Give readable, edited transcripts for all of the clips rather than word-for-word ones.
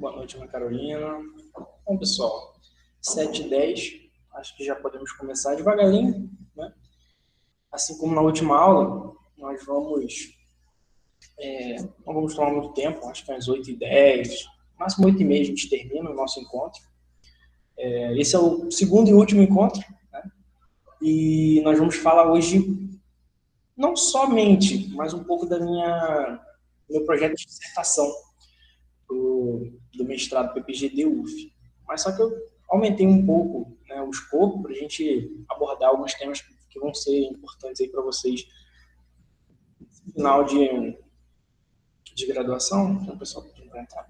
Boa noite, Ana Carolina. Bom, pessoal, 7h10, acho que já podemos começar devagarinho, né? Assim como na última aula, nós não vamos tomar muito tempo, acho que às 8h10, máximo 8h30 a gente termina o nosso encontro. Esse é o segundo e último encontro, né? E nós vamos falar hoje não somente, mas um pouco do meu projeto de dissertação do mestrado PPGD UF. Mas só que eu aumentei um pouco, né, o escopo para a gente abordar alguns temas que vão ser importantes aí para vocês no final de graduação. Então, o pessoal pedindo para entrar.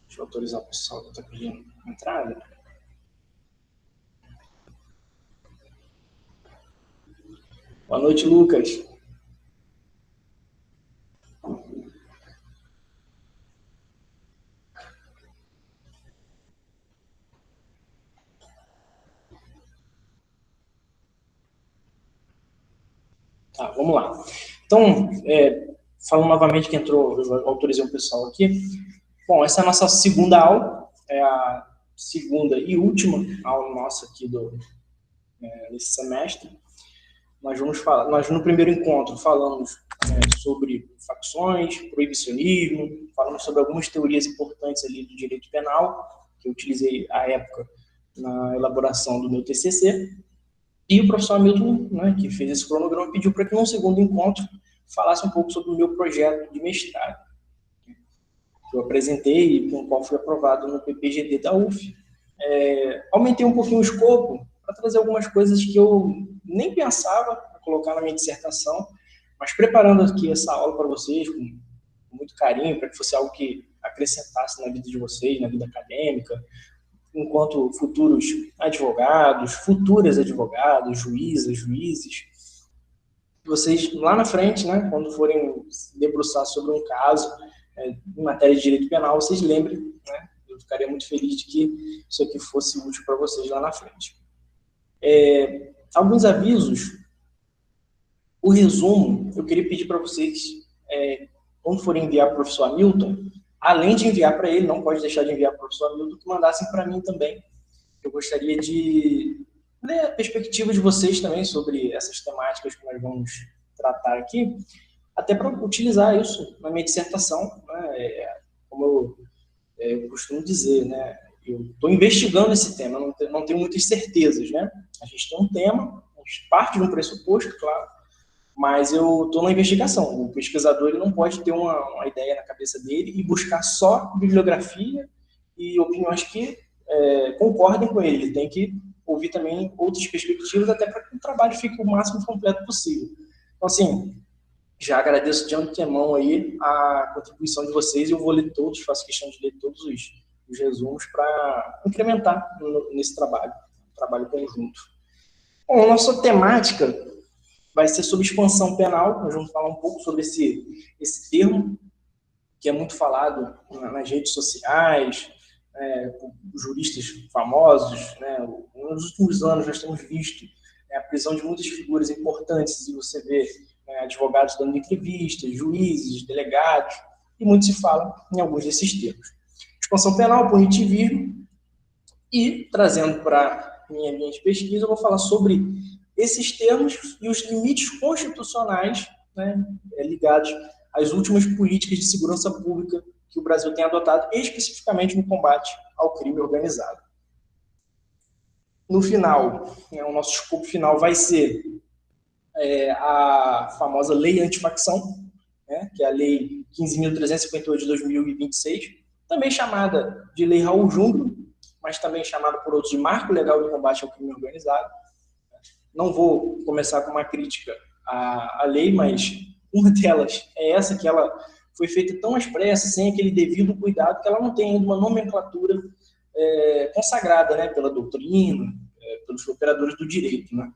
Deixa eu autorizar o pessoal que está pedindo entrada. Boa noite, Lucas. Tá, vamos lá. Então, falando novamente que entrou, eu autorizei o pessoal aqui. Bom, essa é a nossa segunda aula, é a segunda e última aula nossa aqui nesse semestre. Nós no primeiro encontro falamos sobre facções, proibicionismo, falamos sobre algumas teorias importantes ali do direito penal, que eu utilizei à época na elaboração do meu TCC, e o professor Hamilton, né, que fez esse cronograma, pediu para que, num segundo encontro, falasse um pouco sobre o meu projeto de mestrado, que eu apresentei e com o qual fui aprovado no PPGD da UF. Aumentei um pouquinho o escopo para trazer algumas coisas que eu nem pensava colocar na minha dissertação, mas preparando aqui essa aula para vocês com muito carinho, para que fosse algo que acrescentasse na vida de vocês, na vida acadêmica, enquanto futuros advogados, futuras advogadas, juízas, juízes, vocês lá na frente, né, quando forem se debruçar sobre um caso em matéria de direito penal, vocês lembrem, né, eu ficaria muito feliz de que isso aqui fosse útil para vocês lá na frente. Alguns avisos. O resumo, eu queria pedir para vocês, quando forem enviar para o professor Hamilton, além de enviar para ele, não pode deixar de enviar para o professor Hamilton, que mandassem para mim também. Eu gostaria de ler a perspectiva de vocês também sobre essas temáticas que nós vamos tratar aqui, até para utilizar isso na minha dissertação, né? Como eu costumo dizer, né? Eu estou investigando esse tema, não tenho muitas certezas, né? A gente tem um tema, a gente parte de um pressuposto, claro, mas eu estou na investigação. O pesquisador ele não pode ter uma ideia na cabeça dele e buscar só bibliografia e opiniões que concordem com ele. Ele tem que ouvir também outras perspectivas, até para que o trabalho fique o máximo completo possível. Então, assim, já agradeço de antemão aí a contribuição de vocês. Eu vou ler todos, faço questão de ler todos os resumos para incrementar nesse trabalho conjunto. Bom, a nossa temática vai ser sobre expansão penal. Nós vamos falar um pouco sobre esse termo, que é muito falado nas redes sociais, por juristas famosos, né? Nos últimos anos nós temos visto a prisão de muitas figuras importantes, e você vê advogados dando entrevistas, juízes, delegados, e muito se fala em alguns desses termos. Expansão penal, punitivismo, e trazendo para minha linha de pesquisa, eu vou falar sobre esses termos e os limites constitucionais, né, ligados às últimas políticas de segurança pública que o Brasil tem adotado, especificamente no combate ao crime organizado. No final, o nosso escopo final vai ser a famosa Lei Antifacção, né, que é a Lei 15.358 de 2026, também chamada de Lei Raul Júnior, mas também chamada por outros de Marco Legal de Combate ao Crime Organizado. Não vou começar com uma crítica à lei, mas uma delas é essa, que ela foi feita tão expressa, sem aquele devido cuidado, que ela não tem ainda uma nomenclatura consagrada, né, pela doutrina, pelos operadores do direito, né?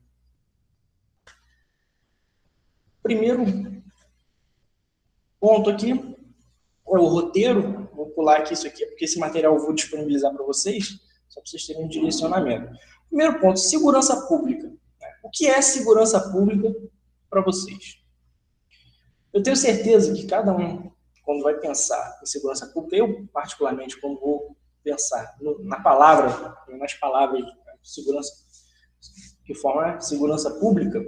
Primeiro ponto aqui é o roteiro. Vou pular aqui isso aqui, porque esse material eu vou disponibilizar para vocês, só para vocês terem um direcionamento. Primeiro ponto, segurança pública. O que é segurança pública para vocês? Eu tenho certeza que cada um, quando vai pensar em segurança pública, eu particularmente, quando vou pensar nas palavras de segurança, que forma segurança pública,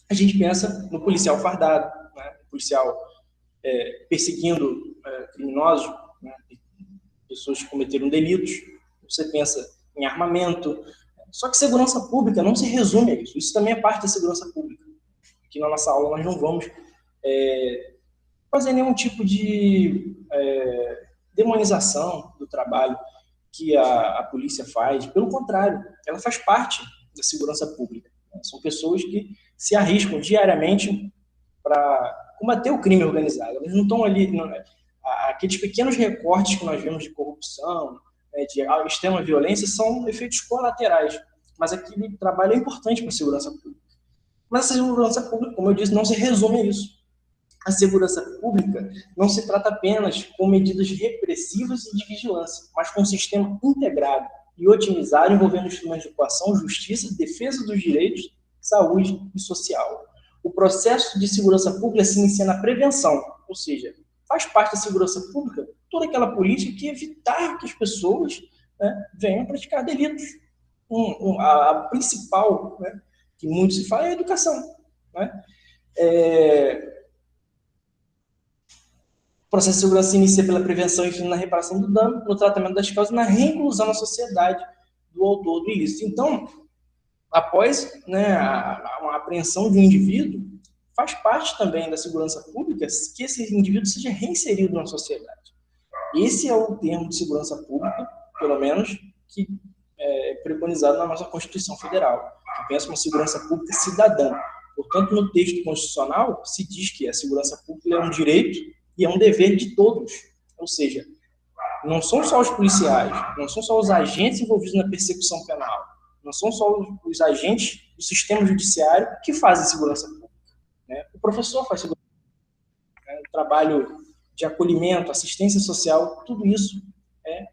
a gente pensa no policial fardado, né? O policial perseguindo criminosos, né? Pessoas que cometeram delitos. Você pensa em armamento. Só que segurança pública não se resume a isso. Isso também é parte da segurança pública. Aqui na nossa aula nós não vamos fazer nenhum tipo de demonização do trabalho que a polícia faz. Pelo contrário, ela faz parte da segurança pública. São pessoas que se arriscam diariamente para combater o crime organizado. Eles não estão ali... aqueles pequenos recortes que nós vemos de corrupção, de extrema violência, são efeitos colaterais. Mas aquele trabalho é importante para a segurança pública. Mas a segurança pública, como eu disse, não se resume a isso. A segurança pública não se trata apenas com medidas repressivas e de vigilância, mas com um sistema integrado e otimizado envolvendo instrumentos de coação, justiça, defesa dos direitos, saúde e social. O processo de segurança pública se inicia na prevenção, ou seja, faz parte da segurança pública toda aquela política que evitar que as pessoas, né, venham praticar delitos. A principal, né, que muito se fala, é a educação. Né? O processo de segurança se inicia pela prevenção e na reparação do dano, no tratamento das causas e na reinclusão na sociedade do autor do ilícito. Então, após, né, a apreensão de um indivíduo, faz parte também da segurança pública que esse indivíduo seja reinserido na sociedade. Esse é o termo de segurança pública, pelo menos, que é preconizado na nossa Constituição Federal, que pensa uma segurança pública cidadã. Portanto, no texto constitucional, se diz que a segurança pública é um direito e é um dever de todos. Ou seja, não são só os policiais, não são só os agentes envolvidos na persecução penal, não são só os agentes do sistema judiciário que fazem segurança pública. Né? O professor faz segurança pública, o trabalho de acolhimento, assistência social, tudo isso é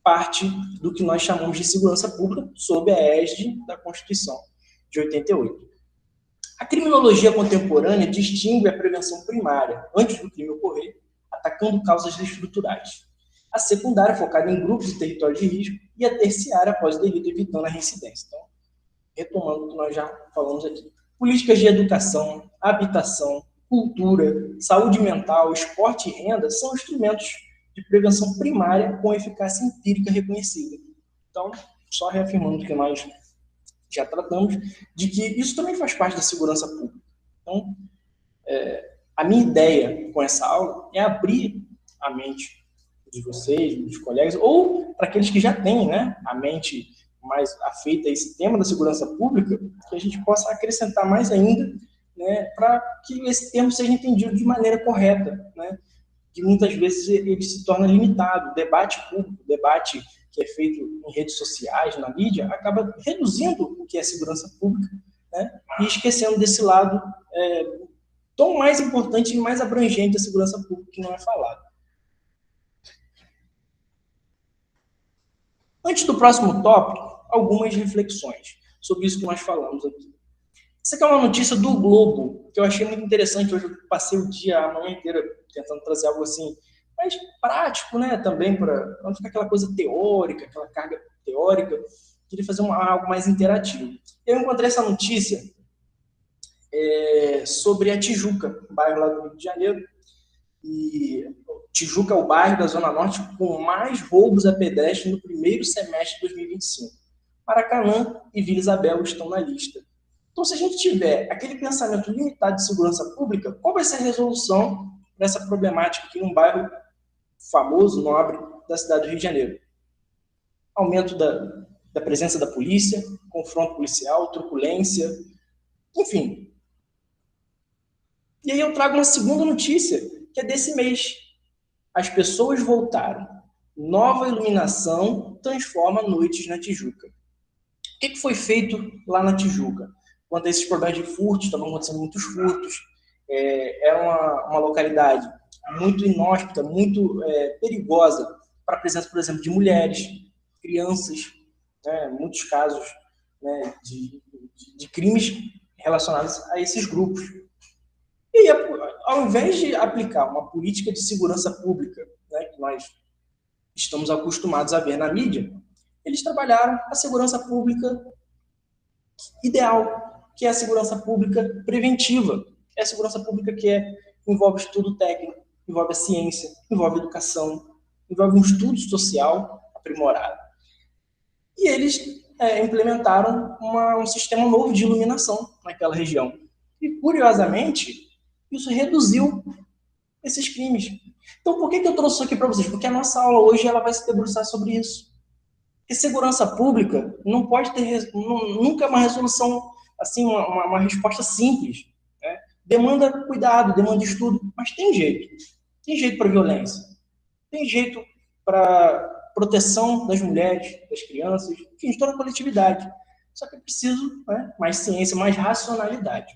parte do que nós chamamos de segurança pública sob a égide da Constituição de 88. A criminologia contemporânea distingue a prevenção primária, antes do crime ocorrer, atacando causas estruturais. A secundária, focada em grupos e territórios de risco, e a terciária, após o delito, evitando a reincidência. Então, retomando o que nós já falamos aqui. Políticas de educação, habitação, cultura, saúde mental, esporte e renda são instrumentos de prevenção primária com eficácia empírica reconhecida. Então, só reafirmando que nós já tratamos, de que isso também faz parte da segurança pública. Então, a minha ideia com essa aula é abrir a mente de vocês, dos colegas, ou para aqueles que já têm, né, a mente mais afeita a esse tema da segurança pública, que a gente possa acrescentar mais ainda, né, para que esse termo seja entendido de maneira correta, né, que muitas vezes ele se torna limitado. O debate público, o debate que é feito em redes sociais, na mídia, acaba reduzindo o que é segurança pública, né, e esquecendo desse lado tão mais importante e mais abrangente da segurança pública que não é falado. Antes do próximo tópico, algumas reflexões sobre isso que nós falamos aqui. Essa aqui é uma notícia do Globo, que eu achei muito interessante. Hoje eu passei o dia, a manhã inteira, tentando trazer algo assim, mais prático, né, também, para não ficar aquela coisa teórica, aquela carga teórica. Queria fazer algo mais interativo. Eu encontrei essa notícia sobre a Tijuca, bairro lá do Rio de Janeiro. E Tijuca é o bairro da Zona Norte com mais roubos a pedestre no primeiro semestre de 2025. Maracanã e Vila Isabel estão na lista. Então, se a gente tiver aquele pensamento limitado de segurança pública, qual vai ser a resolução dessa problemática aqui num bairro famoso, nobre, da cidade do Rio de Janeiro? Aumento da presença da polícia, confronto policial, truculência, enfim. E aí eu trago uma segunda notícia, que é desse mês. As pessoas voltaram. Nova iluminação transforma noites na Tijuca. O que foi feito lá na Tijuca? Quanto a esses problemas de furtos, estavam acontecendo muitos furtos. Era uma localidade muito inóspita, muito perigosa para a presença, por exemplo, de mulheres, crianças, né, muitos casos, né, de crimes relacionados a esses grupos. E aí, ao invés de aplicar uma política de segurança pública, né, que nós estamos acostumados a ver na mídia, eles trabalharam a segurança pública ideal, que é a segurança pública preventiva. É a segurança pública envolve estudo técnico, envolve a ciência, envolve a educação, envolve um estudo social aprimorado. E eles implementaram um sistema novo de iluminação naquela região. E, curiosamente, isso reduziu esses crimes. Então, por que eu trouxe isso aqui para vocês? Porque a nossa aula hoje ela vai se debruçar sobre isso. Porque segurança pública não pode ter nunca é uma resolução, assim, uma resposta simples. Né? Demanda cuidado, demanda estudo, mas tem jeito. Tem jeito para violência. Tem jeito para proteção das mulheres, das crianças, enfim, de toda a coletividade. Só que é preciso, né, mais ciência, mais racionalidade.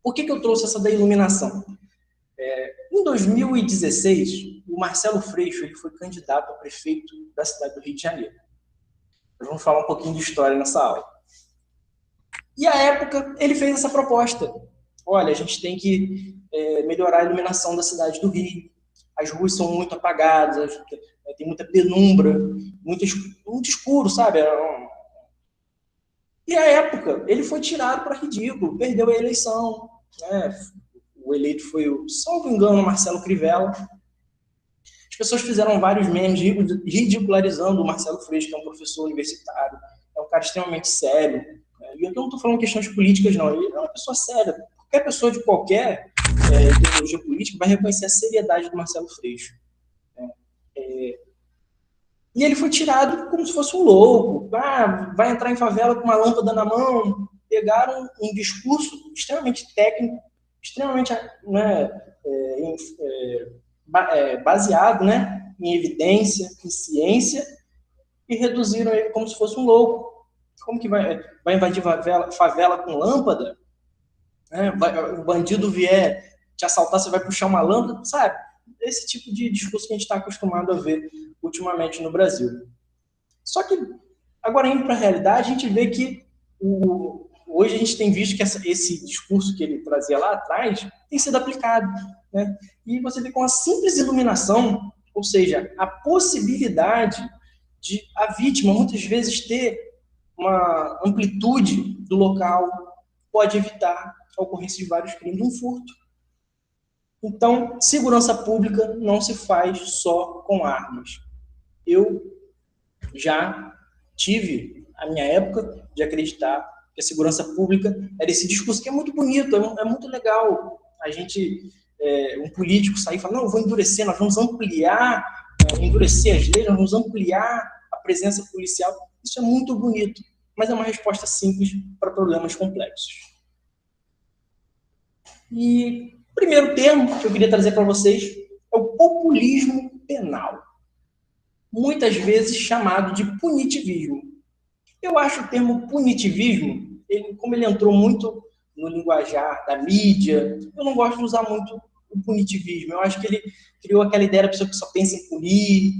Por que eu trouxe essa da iluminação? Em 2016, o Marcelo Freixo ele foi candidato a prefeito da cidade do Rio de Janeiro. Nós vamos falar um pouquinho de história nessa aula. E, à época, ele fez essa proposta. Olha, a gente tem que melhorar a iluminação da cidade do Rio. As ruas são muito apagadas, tem muita penumbra, muito escuro, sabe? E, à época, ele foi tirado para ridículo, perdeu a eleição. Né? O eleito foi, salvo engano, Marcelo Crivella. As pessoas fizeram vários memes ridicularizando o Marcelo Freixo, que é um professor universitário, é um cara extremamente sério. E eu não estou falando questões políticas, não. Ele é uma pessoa séria. Qualquer pessoa de qualquer ideologia política vai reconhecer a seriedade do Marcelo Freixo. E ele foi tirado como se fosse um louco. Vai entrar em favela com uma lâmpada na mão. Pegaram um discurso extremamente técnico, extremamente baseado, né, em evidência, em ciência, e reduziram ele como se fosse um louco. Como que vai invadir favela com lâmpada? O bandido vier te assaltar, você vai puxar uma lâmpada, sabe? Esse tipo de discurso que a gente está acostumado a ver ultimamente no Brasil. Só que, agora indo para a realidade, a gente vê que hoje a gente tem visto que esse discurso que ele trazia lá atrás tem sido aplicado. Né? E você vê com a simples iluminação, ou seja, a possibilidade de a vítima muitas vezes ter uma amplitude do local, pode evitar a ocorrência de vários crimes, um furto. Então, segurança pública não se faz só com armas. Eu já tive a minha época de acreditar que a segurança pública era esse discurso que é muito bonito, é muito legal. A gente, um político sair e falar, não, eu vou endurecer, nós vamos ampliar, endurecer as leis, nós vamos ampliar a presença policial. Isso é muito bonito, mas é uma resposta simples para problemas complexos. E o primeiro termo que eu queria trazer para vocês é o populismo penal, muitas vezes chamado de punitivismo. Eu acho o termo punitivismo, como ele entrou muito no linguajar da mídia, eu não gosto de usar muito o punitivismo. Eu acho que ele criou aquela ideia da pessoa que só pensa em punir,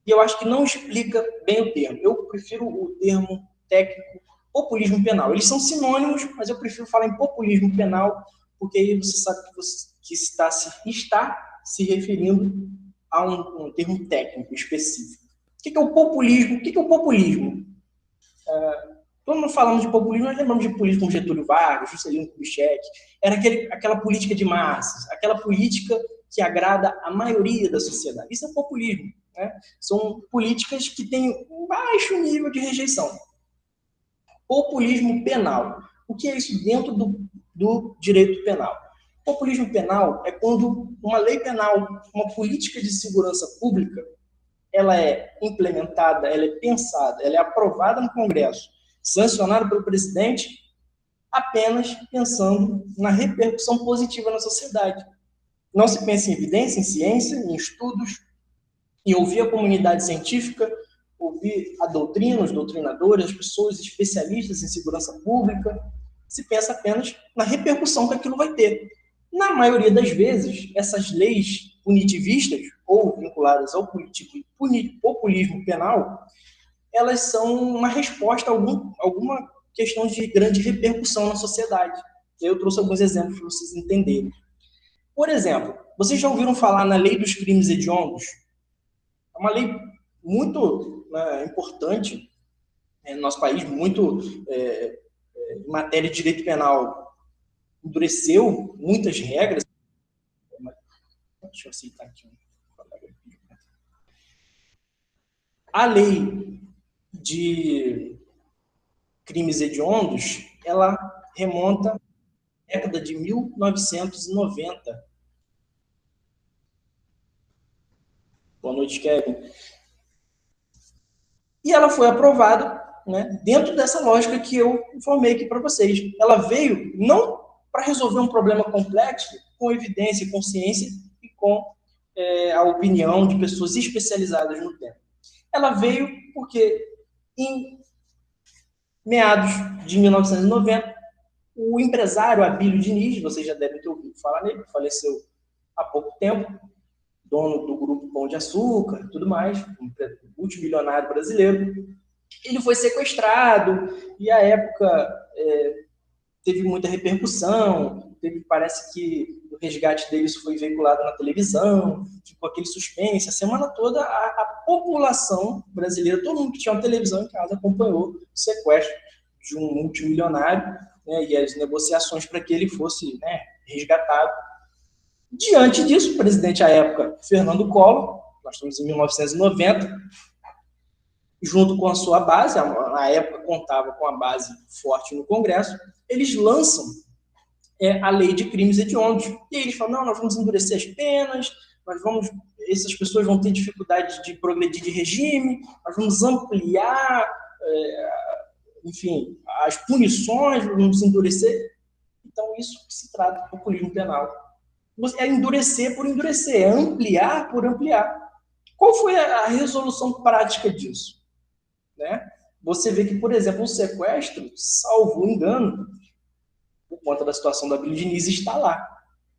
e eu acho que não explica bem o termo. Eu prefiro o termo técnico populismo penal. Eles são sinônimos, mas eu prefiro falar em populismo penal, porque aí você sabe que está se referindo a um termo técnico específico. O que é o populismo? O que é o populismo? Quando falamos de populismo, nós lembramos de política como Getúlio Vargas, Juscelino Kubitschek. Era aquela política de massas, aquela política que agrada a maioria da sociedade. Isso é populismo. Né? São políticas que têm um baixo nível de rejeição. Populismo penal. O que é isso dentro do direito penal? Populismo penal é quando uma lei penal, uma política de segurança pública, ela é implementada, ela é pensada, ela é aprovada no Congresso, sancionada pelo presidente, apenas pensando na repercussão positiva na sociedade. Não se pensa em evidência, em ciência, em estudos, em ouvir a comunidade científica, ouvir a doutrina, os doutrinadores, as pessoas especialistas em segurança pública. Se pensa apenas na repercussão que aquilo vai ter. Na maioria das vezes, essas leis punitivistas, ou vinculadas ao populismo penal, elas são uma resposta a alguma questão de grande repercussão na sociedade. Eu trouxe alguns exemplos para vocês entenderem. Por exemplo, vocês já ouviram falar na Lei dos Crimes Hediondos? É uma lei muito importante no nosso país, muito em matéria de direito penal, endureceu muitas regras. Deixa eu aceitar aqui. A lei de crimes hediondos, ela remonta à década de 1990. Boa noite, Kevin. E ela foi aprovada, né, dentro dessa lógica que eu informei aqui para vocês. Ela veio não para resolver um problema complexo, com evidência, com ciência e com a opinião de pessoas especializadas no tema. Ela veio porque, em meados de 1990, o empresário Abílio Diniz, vocês já devem ter ouvido falar nele, faleceu há pouco tempo, dono do grupo Pão de Açúcar, tudo mais, um multimilionário brasileiro. Ele foi sequestrado e, à época, teve muita repercussão, parece que o resgate dele foi veiculado na televisão, ficou aquele suspense. A semana toda, a população brasileira, todo mundo que tinha uma televisão em casa, acompanhou o sequestro de um multimilionário, né, e as negociações para que ele fosse, né, resgatado. Diante disso, o presidente à época, Fernando Collor, nós estamos em 1990, junto com a sua base, na época contava com a base forte no Congresso, eles lançam a lei de crimes hediondos. E aí eles falam, não, nós vamos endurecer as penas, essas pessoas vão ter dificuldade de progredir de regime, nós vamos ampliar, enfim, as punições, vamos endurecer. Então, isso se trata de populismo penal. É endurecer por endurecer, é ampliar por ampliar. Qual foi a resolução prática disso? Né? Você vê que, por exemplo, o sequestro, salvo engano, por conta da situação da Abílio Diniz, está lá.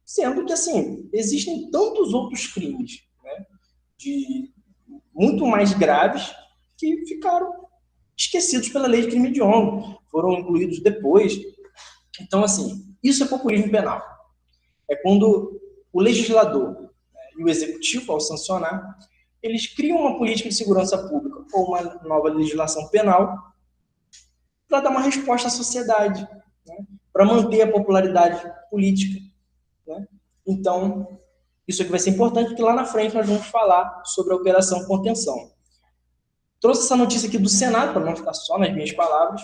Sendo que, assim, existem tantos outros crimes, né, muito mais graves, que ficaram esquecidos pela lei de crime hediondo, foram incluídos depois. Então, assim, isso é populismo penal. É quando o legislador e o executivo, ao sancionar, eles criam uma política de segurança pública ou uma nova legislação penal para dar uma resposta à sociedade, né, para manter a popularidade política. Né? Então, isso aqui vai ser importante, porque lá na frente nós vamos falar sobre a Operação Contenção. Trouxe essa notícia aqui do Senado, para não ficar só nas minhas palavras,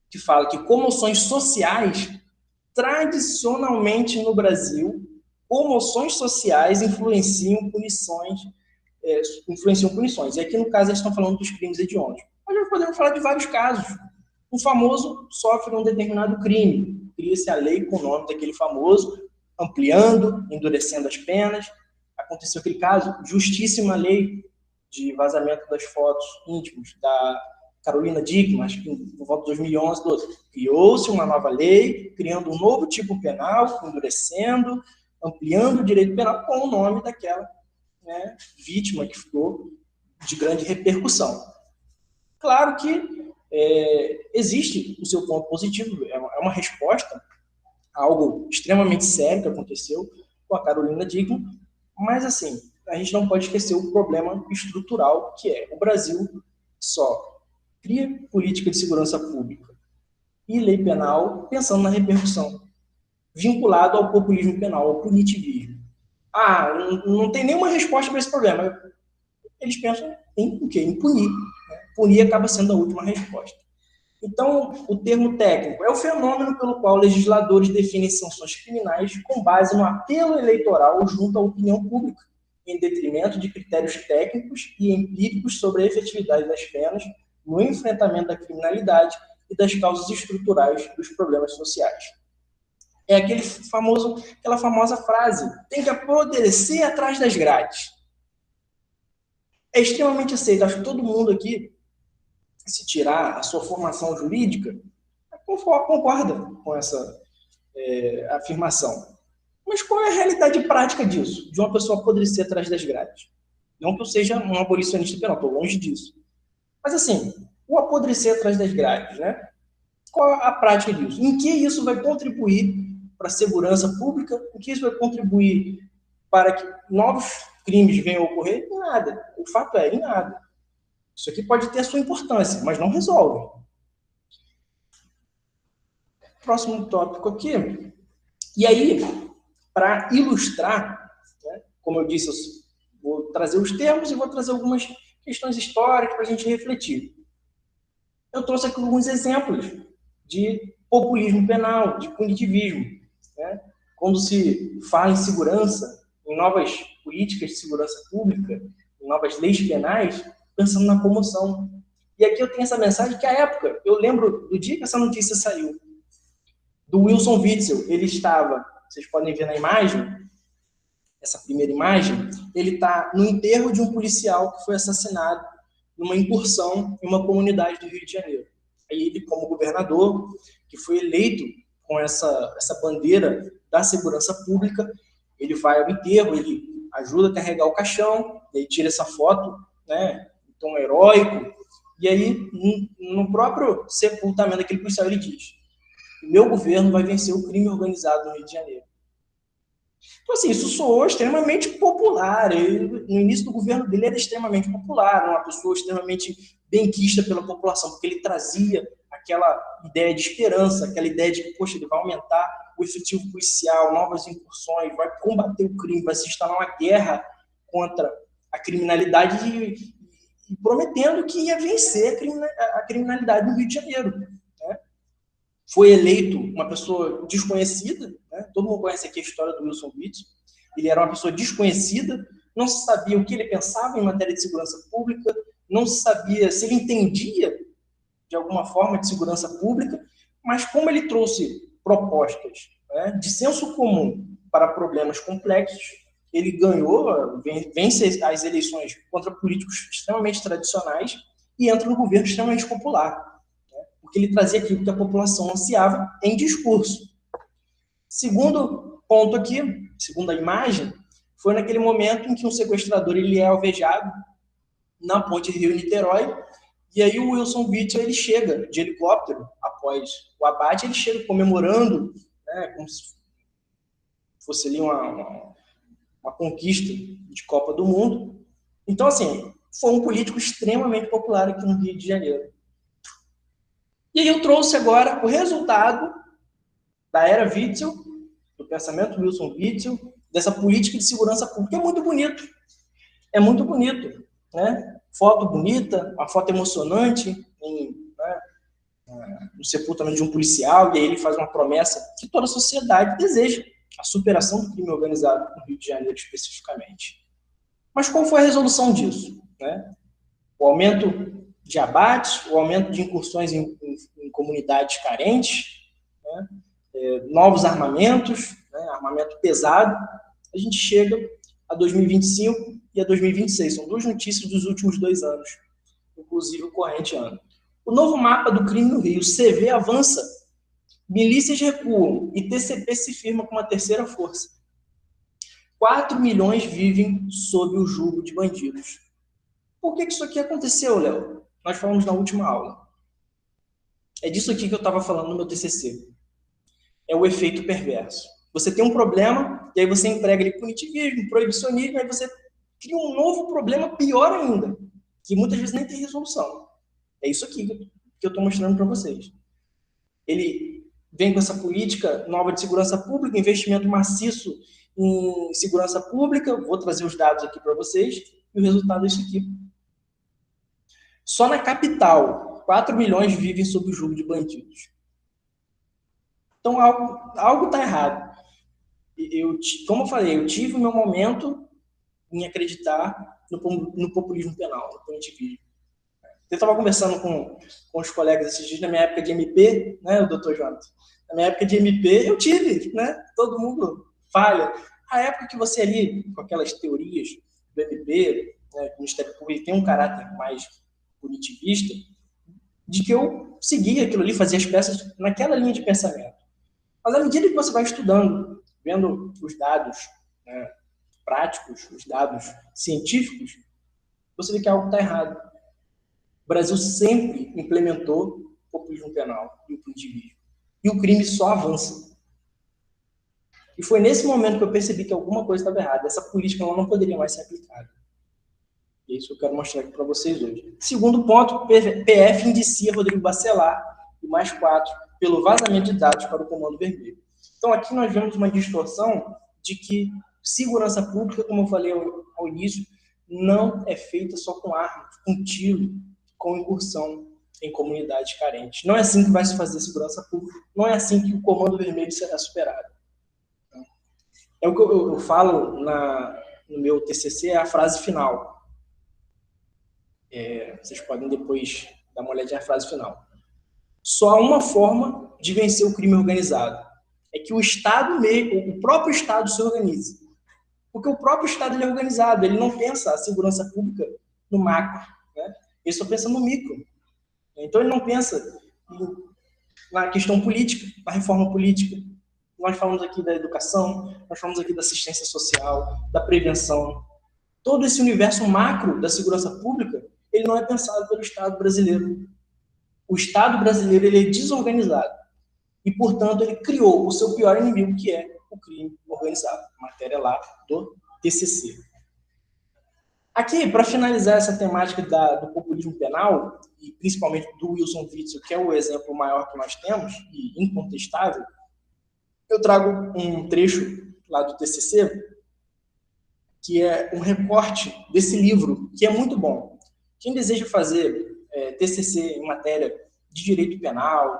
que fala que comoções sociais, tradicionalmente no Brasil, comoções sociais influenciam punições. E aqui, no caso, eles estão falando dos crimes hediondos. Mas nós podemos falar de vários casos. Um famoso sofre um determinado crime, cria-se a lei com o nome daquele famoso, ampliando, endurecendo as penas. Aconteceu aquele caso, justíssima lei de vazamento das fotos íntimas da Carolina Dickmann, acho que por volta de 2011, 12. Criou-se uma nova lei, criando um novo tipo penal, endurecendo, ampliando o direito penal com o nome daquela, né, vítima que ficou de grande repercussão. Claro que existe o seu ponto positivo, é uma resposta a algo extremamente sério que aconteceu com a Carolina Dickmann, mas, assim, a gente não pode esquecer o problema estrutural, que é o Brasil só cria política de segurança pública e lei penal pensando na repercussão, vinculado ao populismo penal, ao punitivismo. Não tem nenhuma resposta para esse problema. Eles pensam em o quê? Em punir. Né? Punir acaba sendo a última resposta. Então, o termo técnico é o fenômeno pelo qual legisladores definem sanções criminais com base no apelo eleitoral junto à opinião pública, em detrimento de critérios técnicos e empíricos sobre a efetividade das penas no enfrentamento da criminalidade e das causas estruturais dos problemas sociais. É aquela famosa frase, tem que apodrecer atrás das grades. É extremamente aceito. Acho que todo mundo aqui, se tirar a sua formação jurídica, concorda com essa afirmação. Mas qual é a realidade prática disso? De uma pessoa apodrecer atrás das grades? Não que eu seja um abolicionista penal, estou longe disso. Mas, assim, o apodrecer atrás das grades, né? Qual a prática disso? Em que isso vai contribuir para a segurança pública? Em que isso vai contribuir para que novos crimes venham a ocorrer? Em nada. O fato é, em nada. Isso aqui pode ter a sua importância, mas não resolve. Próximo tópico aqui. E aí, para ilustrar, né, como eu disse, eu vou trazer os termos e vou trazer algumas questões históricas para a gente refletir. Eu trouxe aqui alguns exemplos de populismo penal, de punitivismo. Né? Quando se fala em segurança, em novas políticas de segurança pública, em novas leis penais, pensando na comoção. E aqui eu tenho essa mensagem que, à época, eu lembro do dia que essa notícia saiu, do Wilson Witzel. Ele estava, vocês podem ver na imagem, essa primeira imagem, ele está no enterro de um policial que foi assassinado numa incursão em uma comunidade do Rio de Janeiro. Aí ele, como governador, que foi eleito com essa bandeira da segurança pública, ele vai ao enterro, ele ajuda a carregar o caixão, ele tira essa foto, né, em tom heróico, e aí, no próprio sepultamento daquele policial, ele diz: o meu governo vai vencer o crime organizado no Rio de Janeiro. Então, assim, isso soou extremamente popular. Ele, no início do governo dele, era extremamente popular, uma pessoa extremamente benquista pela população, porque ele trazia aquela ideia de esperança, aquela ideia de que, poxa, ele vai aumentar o efetivo policial, novas incursões, vai combater o crime, vai se instalar uma guerra contra a criminalidade e prometendo que ia vencer a criminalidade no Rio de Janeiro. Né? Foi eleito uma pessoa desconhecida, né? Todo mundo conhece aqui a história do Wilson Witzel. Ele era uma pessoa desconhecida, não se sabia o que ele pensava em matéria de segurança pública, não se sabia se ele entendia de alguma forma de segurança pública, mas como ele trouxe propostas, né, de senso comum para problemas complexos, ele ganhou, vence as eleições contra políticos extremamente tradicionais e entra no governo extremamente popular, porque ele trazia aquilo que a população ansiava em discurso. Segundo ponto aqui, segunda imagem, foi naquele momento em que um sequestrador ele é alvejado na ponte Rio-Niterói, e aí o Wilson Witzel ele chega de helicóptero após o abate, ele chega comemorando, né, como se fosse ali uma conquista de Copa do Mundo. Então, assim, foi um político extremamente popular aqui no Rio de Janeiro. E aí eu trouxe agora o resultado da era Witzel, do pensamento Wilson Witzel, dessa política de segurança pública. É muito bonito, né? Foto bonita, uma foto emocionante, no sepultamento de um policial, e aí ele faz uma promessa que toda a sociedade deseja, a superação do crime organizado no Rio de Janeiro especificamente. Mas qual foi a resolução disso? Né? O aumento de abates, o aumento de incursões em comunidades carentes, né? Novos armamentos, né? Armamento pesado. A gente chega a 2025 e a 2026. São duas notícias dos últimos 2 anos, inclusive o corrente ano. O novo mapa do crime no Rio. CV avança, milícias recuam e TCP se firma com uma terceira força. 4 milhões vivem sob o jugo de bandidos. Por que isso aqui aconteceu, Léo? Nós falamos na última aula. É disso aqui que eu estava falando no meu TCC. É o efeito perverso. Você tem um problema, e aí você emprega ele punitivismo, proibicionismo, e aí você cria um novo problema pior ainda, que muitas vezes nem tem resolução. É isso aqui que eu estou mostrando para vocês. Ele vem com essa política nova de segurança pública, investimento maciço em segurança pública, vou trazer os dados aqui para vocês, e o resultado é isso aqui. Só na capital, 4 milhões vivem sob o jugo de bandidos. Então, algo está errado. Como eu falei, eu tive o meu momento em acreditar no populismo penal, no punitivismo. Eu estava conversando com os colegas esses dias, na minha época de MP, né, o doutor Jonathan? Na minha época de MP, eu tive, né? Todo mundo falha. A época que você ali, com aquelas teorias do MP, né, o Ministério Público tem um caráter mais punitivista, de que eu seguia aquilo ali, fazia as peças naquela linha de pensamento. Mas à medida que você vai estudando, vendo os dados, né, práticos, os dados científicos, você vê que algo está errado. O Brasil sempre implementou populismo penal e o punitivismo. E o crime só avança. E foi nesse momento que eu percebi que alguma coisa estava errada. Essa política ela não poderia mais ser aplicada. E é isso que eu quero mostrar aqui para vocês hoje. Segundo ponto, PF indicia Rodrigo Bacelar e mais 4 pelo vazamento de dados para o Comando Vermelho. Então aqui nós vemos uma distorção de que segurança pública, como eu falei ao início, não é feita só com arma, com tiro, com incursão em comunidades carentes. Não é assim que vai se fazer segurança pública, não é assim que o Comando Vermelho será superado. É o que eu falo no meu TCC, é a frase final. Vocês podem depois dar uma olhadinha na frase final. Só há uma forma de vencer o crime organizado. É que o Estado mesmo, o próprio Estado se organize. Porque o próprio Estado ele é organizado, ele não pensa a segurança pública no macro, né? Ele só pensa no micro. Então ele não pensa na questão política, na reforma política. Nós falamos aqui da educação, nós falamos aqui da assistência social, da prevenção. Todo esse universo macro da segurança pública, ele não é pensado pelo Estado brasileiro. O Estado brasileiro ele é desorganizado. E, portanto, ele criou o seu pior inimigo, que é o crime organizado. Matéria lá do TCC. Aqui, para finalizar essa temática do populismo penal, e principalmente do Wilson Witzel, que é o exemplo maior que nós temos, e incontestável, eu trago um trecho lá do TCC, que é um recorte desse livro, que é muito bom. Quem deseja fazer TCC em matéria de direito penal,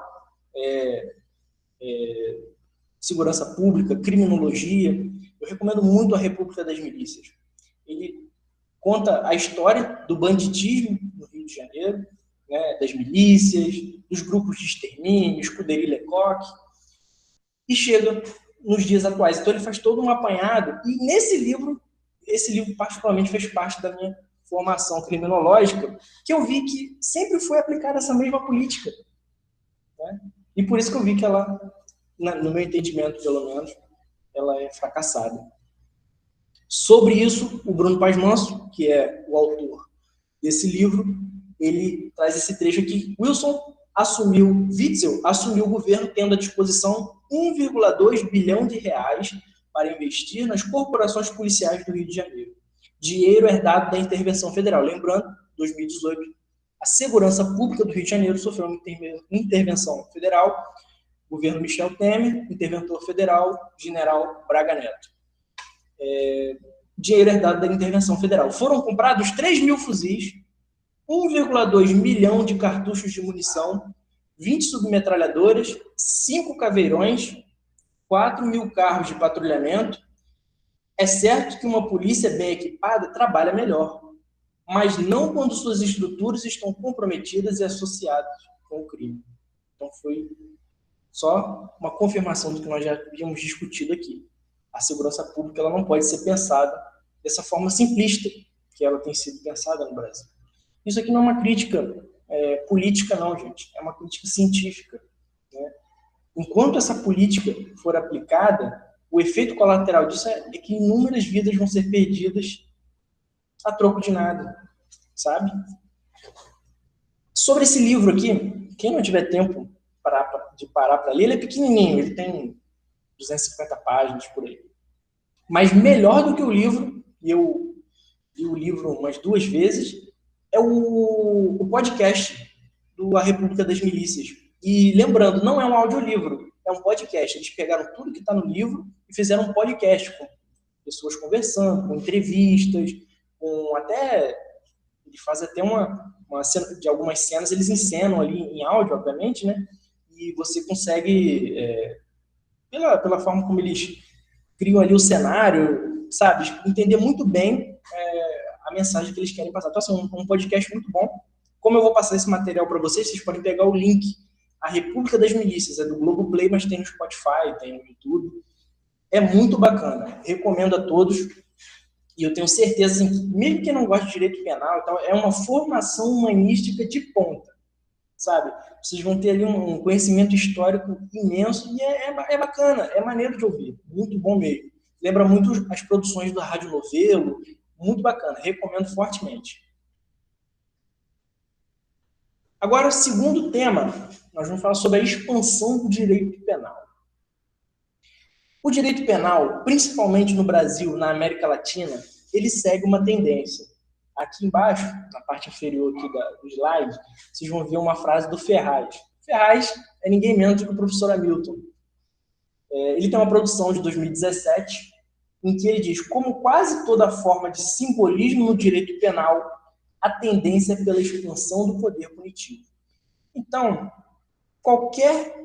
segurança pública, criminologia, eu recomendo muito a República das Milícias. Ele conta a história do banditismo no Rio de Janeiro, né, das milícias, dos grupos de extermínio, Escuderie Lecoq, e chega nos dias atuais. Então ele faz todo um apanhado, e esse livro particularmente fez parte da minha formação criminológica, que eu vi que sempre foi aplicada essa mesma política. Né? E por isso que eu vi que ela, no meu entendimento, pelo menos, ela é fracassada. Sobre isso, o Bruno Paz Manso, que é o autor desse livro, ele traz esse trecho aqui. Witzel assumiu o governo tendo à disposição 1,2 bilhão de reais para investir nas corporações policiais do Rio de Janeiro. Dinheiro herdado da intervenção federal. Lembrando, 2018, a segurança pública do Rio de Janeiro sofreu uma intervenção federal, governo Michel Temer, interventor federal, general Braga Neto. Dinheiro herdado da intervenção federal. Foram comprados 3 mil fuzis, 1,2 milhão de cartuchos de munição, 20 submetralhadoras, 5 caveirões, 4 mil carros de patrulhamento. É certo que uma polícia bem equipada trabalha melhor, mas não quando suas estruturas estão comprometidas e associadas com o crime. Então foi só uma confirmação do que nós já havíamos discutido aqui. A segurança pública ela não pode ser pensada dessa forma simplista que ela tem sido pensada no Brasil. Isso aqui não é uma crítica política, não, gente. É uma crítica científica. Né? Enquanto essa política for aplicada, o efeito colateral disso é que inúmeras vidas vão ser perdidas a troco de nada, sabe? Sobre esse livro aqui, quem não tiver tempo de parar para ler, ele é pequenininho, ele tem 250 páginas por aí. Mas melhor do que o livro, e eu li o livro umas 2 vezes, é o podcast do A República das Milícias. E lembrando, não é um audiolivro, é um podcast. Eles pegaram tudo que está no livro e fizeram um podcast com pessoas conversando, com entrevistas, com até... Eles fazem até uma cena, de algumas cenas, eles encenam ali em áudio, obviamente, né? E você consegue, pela forma como eles criam ali o cenário, sabe? Entender muito bem a mensagem que eles querem passar. Então, assim, um podcast muito bom. Como eu vou passar esse material para vocês, vocês podem pegar o link. A República das Milícias, é do Globoplay, mas tem no Spotify, tem no YouTube. É muito bacana. Recomendo a todos. E eu tenho certeza, assim, que mesmo quem não gosta de direito penal e tal, é uma formação humanística de ponta, sabe? Vocês vão ter ali um conhecimento histórico imenso e é bacana, é maneiro de ouvir. Muito bom mesmo. Lembra muito as produções do Rádio Novelo. Muito bacana. Recomendo fortemente. Agora, o segundo tema, nós vamos falar sobre a expansão do direito penal. O direito penal, principalmente no Brasil, na América Latina, ele segue uma tendência. Aqui embaixo, na parte inferior aqui do slide, vocês vão ver uma frase do Ferraz. Ferraz é ninguém menos do que o professor Hamilton. Ele tem uma produção de 2017, em que ele diz: como quase toda forma de simbolismo no direito penal, a tendência é pela expansão do poder punitivo. Então, qualquer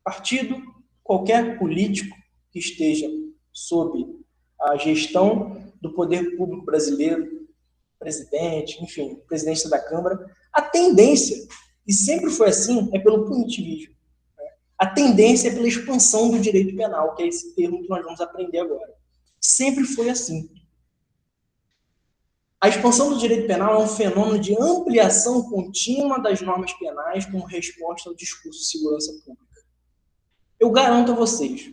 partido, qualquer político que esteja sob a gestão do poder público brasileiro, presidente, enfim, presidente da Câmara, a tendência, e sempre foi assim, é pelo punitivismo. A tendência é pela expansão do direito penal, que é esse termo que nós vamos aprender agora. Sempre foi assim. A expansão do direito penal é um fenômeno de ampliação contínua das normas penais como resposta ao discurso de segurança pública. Eu garanto a vocês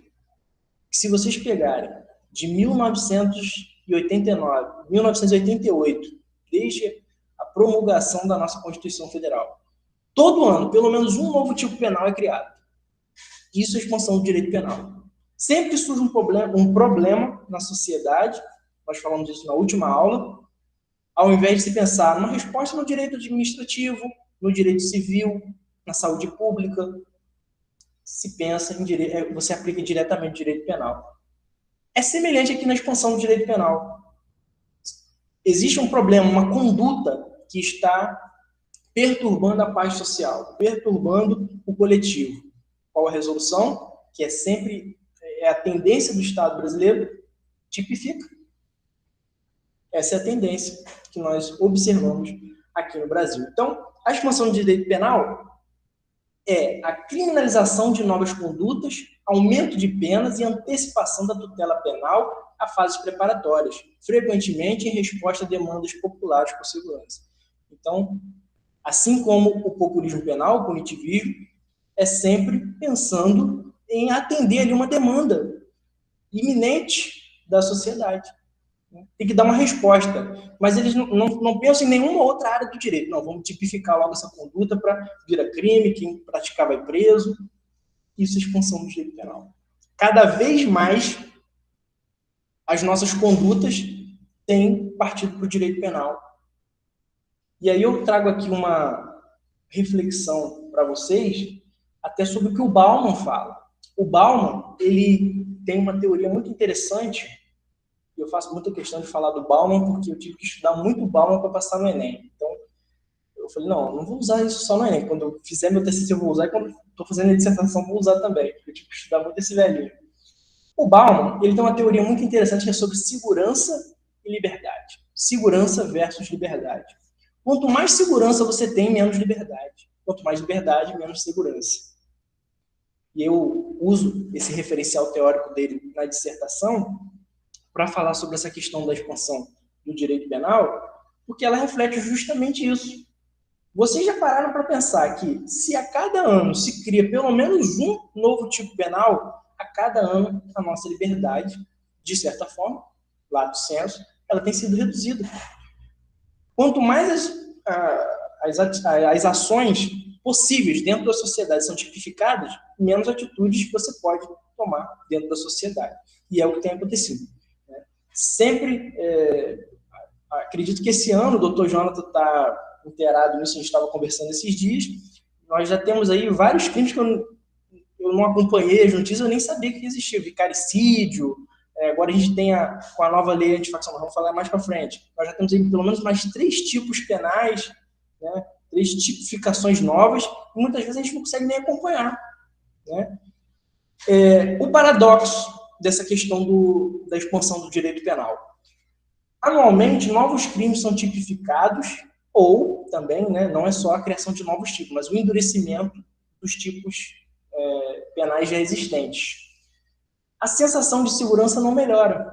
que se vocês pegarem de 1988, desde a promulgação da nossa Constituição Federal, todo ano, pelo menos um novo tipo penal é criado. Isso é a expansão do direito penal. Sempre surge um problema na sociedade, nós falamos disso na última aula, ao invés de se pensar numa resposta no direito administrativo, no direito civil, na saúde pública, se pensa em direito, você aplica diretamente o direito penal. É semelhante aqui na expansão do direito penal. Existe um problema, uma conduta que está perturbando a paz social, perturbando o coletivo. Qual a resolução? Que é sempre a tendência do Estado brasileiro, tipifica. Essa é a tendência que nós observamos aqui no Brasil. Então, a expansão do direito penal é a criminalização de novas condutas, aumento de penas e antecipação da tutela penal a fases preparatórias, frequentemente em resposta a demandas populares por segurança. Então, assim como o populismo penal, o punitivismo, é sempre pensando em atender ali uma demanda iminente da sociedade. Tem que dar uma resposta. Mas eles não pensam em nenhuma outra área do direito. Não, vamos tipificar logo essa conduta para virar crime, quem praticar vai preso. Isso é expansão do direito penal. Cada vez mais as nossas condutas têm partido para o direito penal. E aí eu trago aqui uma reflexão para vocês, até sobre o que o Bauman fala. O Bauman, ele tem uma teoria muito interessante. Eu faço muita questão de falar do Bauman, porque eu tive que estudar muito Bauman para passar no Enem. Então, eu falei, não vou usar isso só no Enem. Quando eu fizer meu TCC, eu vou usar, e quando estou fazendo a dissertação, vou usar também. Eu tive que estudar muito esse velhinho. O Bauman, ele tem uma teoria muito interessante que é sobre segurança e liberdade. Segurança versus liberdade. Quanto mais segurança você tem, menos liberdade. Quanto mais liberdade, menos segurança. E eu uso esse referencial teórico dele na dissertação para falar sobre essa questão da expansão do direito penal, porque ela reflete justamente isso. Vocês já pararam para pensar que se a cada ano se cria pelo menos um novo tipo penal, a cada ano a nossa liberdade, de certa forma, lato sensu, ela tem sido reduzida. Quanto mais as ações possíveis dentro da sociedade são tipificadas, menos atitudes você pode tomar dentro da sociedade. E é o que tem acontecido. Sempre, acredito que esse ano, o doutor Jonathan está inteirado nisso, a gente estava conversando esses dias, nós já temos aí vários crimes que eu não acompanhei as notícias, eu nem sabia que existia, vicaricídio, agora a gente tem com a nova lei antifacção, vamos falar mais para frente, nós já temos aí pelo menos mais 3 tipos penais, né, 3 tipificações novas, e muitas vezes a gente não consegue nem acompanhar. Né? O paradoxo dessa questão da expansão do direito penal. Anualmente, novos crimes são tipificados, ou também, né, não é só a criação de novos tipos, mas o endurecimento dos tipos penais já existentes. A sensação de segurança não melhora.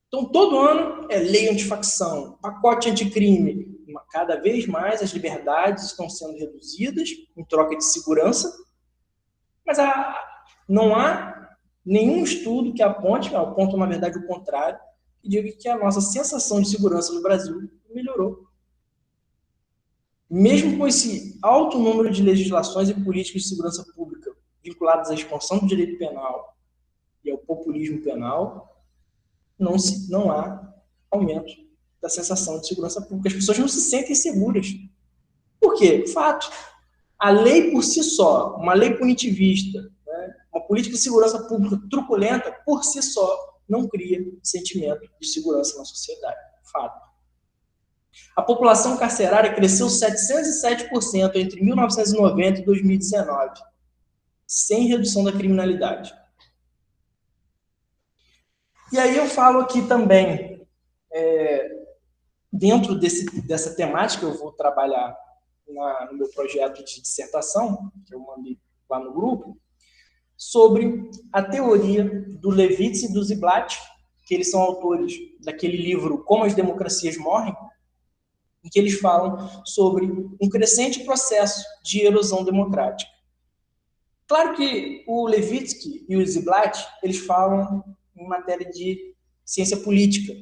Então, todo ano é lei antifacção, pacote anticrime. Cada vez mais as liberdades estão sendo reduzidas em troca de segurança, mas não há nenhum estudo que aponte, na verdade, o contrário, que diga que a nossa sensação de segurança no Brasil melhorou. Mesmo com esse alto número de legislações e políticas de segurança pública vinculadas à expansão do direito penal e ao populismo penal, não há aumento da sensação de segurança pública. As pessoas não se sentem seguras. Por quê? Fato. A lei por si só, uma lei punitivista, né, uma política de segurança pública truculenta, por si só, não cria sentimento de segurança na sociedade. Fato. A população carcerária cresceu 707% entre 1990 e 2019, sem redução da criminalidade. E aí eu falo aqui também, dentro dessa temática, eu vou trabalhar no meu projeto de dissertação, que eu mandei lá no grupo, sobre a teoria do Levitz e do Ziblatt, que eles são autores daquele livro Como as Democracias Morrem, em que eles falam sobre um crescente processo de erosão democrática. Claro que o Levitsky e o Ziblatt, eles falam em matéria de ciência política,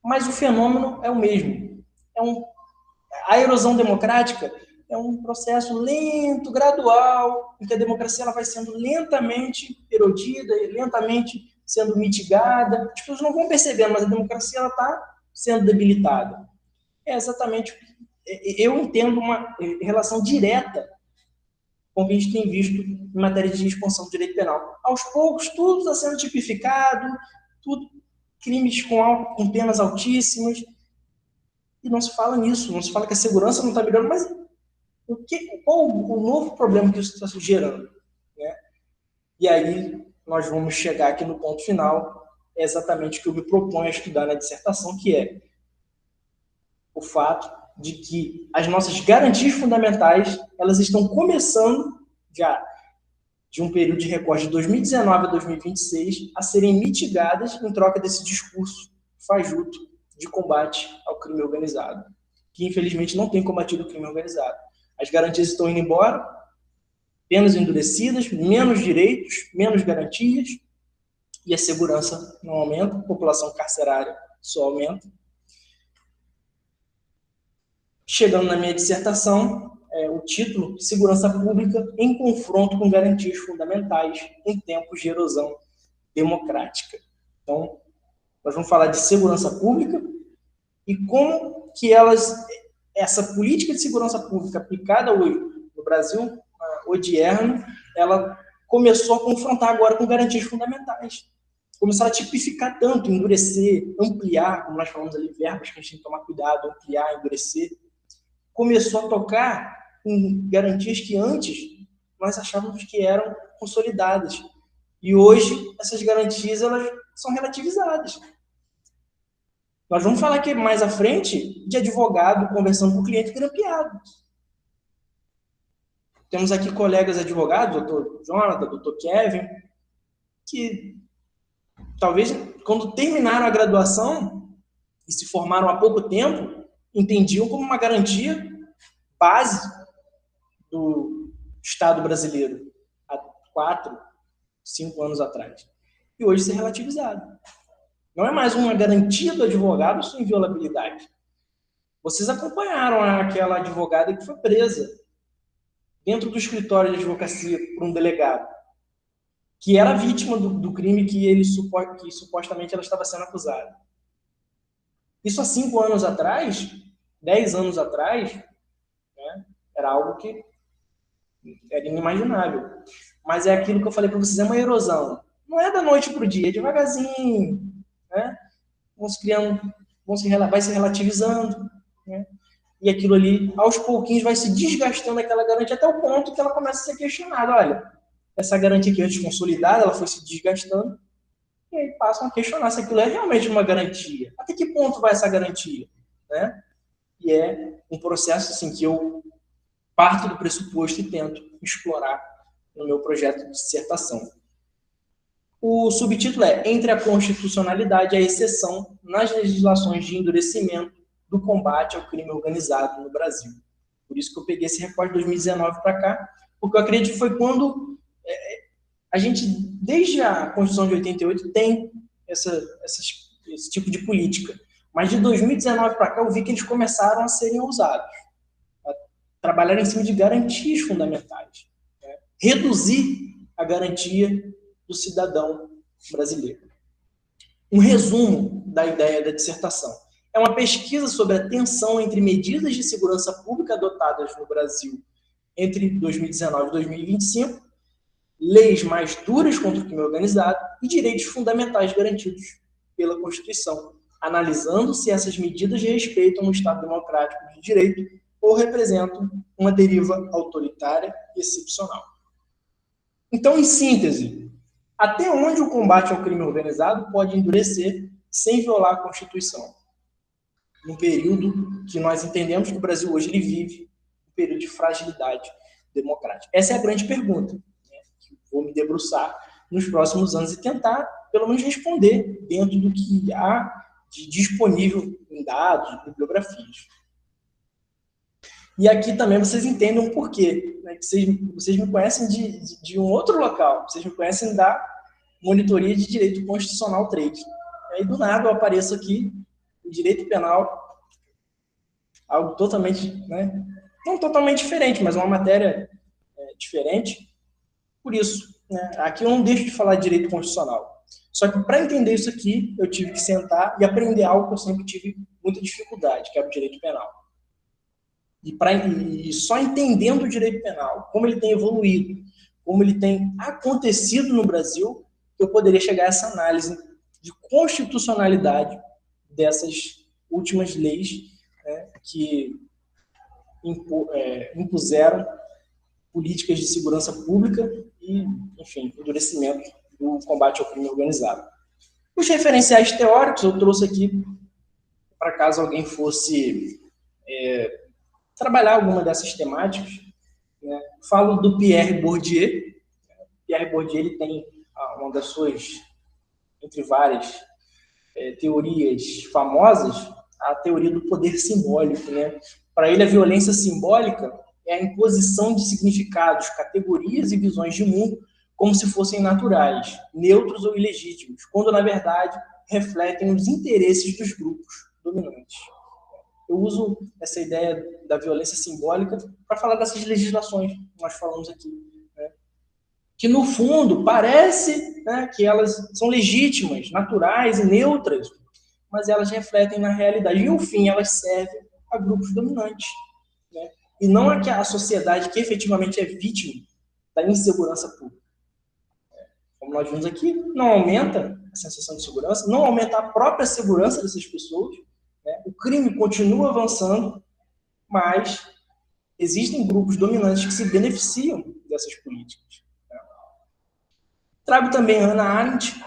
mas o fenômeno é o mesmo. A erosão democrática é um processo lento, gradual, em que a democracia ela vai sendo lentamente erodida, lentamente sendo mitigada. As pessoas não vão percebendo, mas a democracia está sendo debilitada. É exatamente, eu entendo uma relação direta com o que a gente tem visto em matéria de expansão do direito penal. Aos poucos, tudo está sendo tipificado, tudo, crimes com penas altíssimas, e não se fala nisso, não se fala que a segurança não está melhorando, mas qual o novo problema que isso está gerando? Né? E aí nós vamos chegar aqui no ponto final, é exatamente o que eu me proponho a estudar na dissertação, que é o fato de que as nossas garantias fundamentais, elas estão começando já de um período de recorte de 2019 a 2026 a serem mitigadas em troca desse discurso fajuto de combate ao crime organizado, que infelizmente não tem combatido o crime organizado. As garantias estão indo embora, penas endurecidas, menos direitos, menos garantias, e a segurança não aumenta, a população carcerária só aumenta. Chegando na minha dissertação, o título, Segurança Pública em confronto com garantias fundamentais em tempos de erosão democrática. Então, nós vamos falar de segurança pública e como que essa política de segurança pública aplicada hoje no Brasil odierno, ela começou a confrontar agora com garantias fundamentais. Começaram a tipificar tanto, endurecer, ampliar, como nós falamos ali, verbos que a gente tem que tomar cuidado, ampliar, endurecer. Começou a tocar em garantias que antes nós achávamos que eram consolidadas. E hoje, essas garantias elas são relativizadas. Nós vamos falar aqui mais à frente de advogado conversando com o cliente grampeado. Temos aqui colegas advogados, doutor Jonathan, doutor Kevin, que talvez quando terminaram a graduação e se formaram há pouco tempo, entendiam como uma garantia base do Estado brasileiro há 4, 5 anos atrás. E hoje isso é relativizado. Não é mais uma garantia do advogado sua inviolabilidade. Vocês acompanharam aquela advogada que foi presa dentro do escritório de advocacia por um delegado, que era vítima do crime que supostamente ela estava sendo acusada. Isso há 5 anos atrás, 10 anos atrás, né, era algo que era inimaginável. Mas é aquilo que eu falei para vocês, é uma erosão. Não é da noite para o dia, é devagarzinho, né? Vai se relativizando, né? E aquilo ali, aos pouquinhos, vai se desgastando aquela garantia até o ponto que ela começa a ser questionada. Olha, essa garantia aqui antes consolidada, ela foi se desgastando, e aí passam a questionar se aquilo é realmente uma garantia. Até que ponto vai essa garantia? Né? E é um processo assim, que eu parto do pressuposto e tento explorar no meu projeto de dissertação. O subtítulo é Entre a Constitucionalidade e a Exceção nas legislações de endurecimento do combate ao crime organizado no Brasil. Por isso que eu peguei esse recorte de 2019 para cá, porque eu acredito que foi quando a gente, desde a Constituição de 88, tem esse tipo de política. Mas de 2019 para cá, eu vi que eles começaram a serem usados. trabalhar em cima de garantias fundamentais, né? Reduzir a garantia do cidadão brasileiro. Um resumo da ideia da dissertação. É uma pesquisa sobre a tensão entre medidas de segurança pública adotadas no Brasil entre 2019 e 2025, leis mais duras contra o crime organizado e direitos fundamentais garantidos pela Constituição, analisando se essas medidas respeitam o Estado democrático de direito ou representam uma deriva autoritária e excepcional. Então, em síntese, até onde o combate ao crime organizado pode endurecer sem violar a Constituição? Num período que nós entendemos que o Brasil hoje ele vive, um período de fragilidade democrática. Essa é a grande pergunta, né, que vou me debruçar nos próximos anos e tentar, pelo menos, responder dentro do que há de disponível em dados, em bibliografias. E aqui também vocês entendem um porquê, né, que vocês me conhecem de um outro local, vocês me conhecem da Monitoria de Direito Constitucional 3. E aí, do nada, eu apareço aqui o direito penal, algo totalmente, né, não totalmente diferente, mas uma matéria diferente. Por isso, né, aqui eu não deixo de falar de direito constitucional. Só que para entender isso aqui, eu tive que sentar e aprender algo que eu sempre tive muita dificuldade, que é o direito penal. E só entendendo o direito penal, como ele tem evoluído, como ele tem acontecido no Brasil, eu poderia chegar a essa análise de constitucionalidade dessas últimas leis, né, que impuseram políticas de segurança pública e, enfim, endurecimento do combate ao crime organizado. Os referenciais teóricos eu trouxe aqui para caso alguém fosse trabalhar alguma dessas temáticas, né? Falo do Pierre Bourdieu. Pierre Bourdieu ele tem uma das suas, entre várias teorias famosas, a teoria do poder simbólico, né? Para ele, a violência simbólica é a imposição de significados, categorias e visões de mundo como se fossem naturais, neutros ou ilegítimos, quando, na verdade, refletem os interesses dos grupos dominantes. Eu uso essa ideia da violência simbólica para falar dessas legislações que nós falamos aqui, né? Que, no fundo, parece, né, que elas são legítimas, naturais e neutras, mas elas refletem na realidade. E, no fim, elas servem a grupos dominantes, né? E não a sociedade que efetivamente é vítima da insegurança pública. Como nós vimos aqui, não aumenta a sensação de segurança, não aumenta a própria segurança dessas pessoas, né? O crime continua avançando, mas existem grupos dominantes que se beneficiam dessas políticas, né? Trago também Hannah Arendt.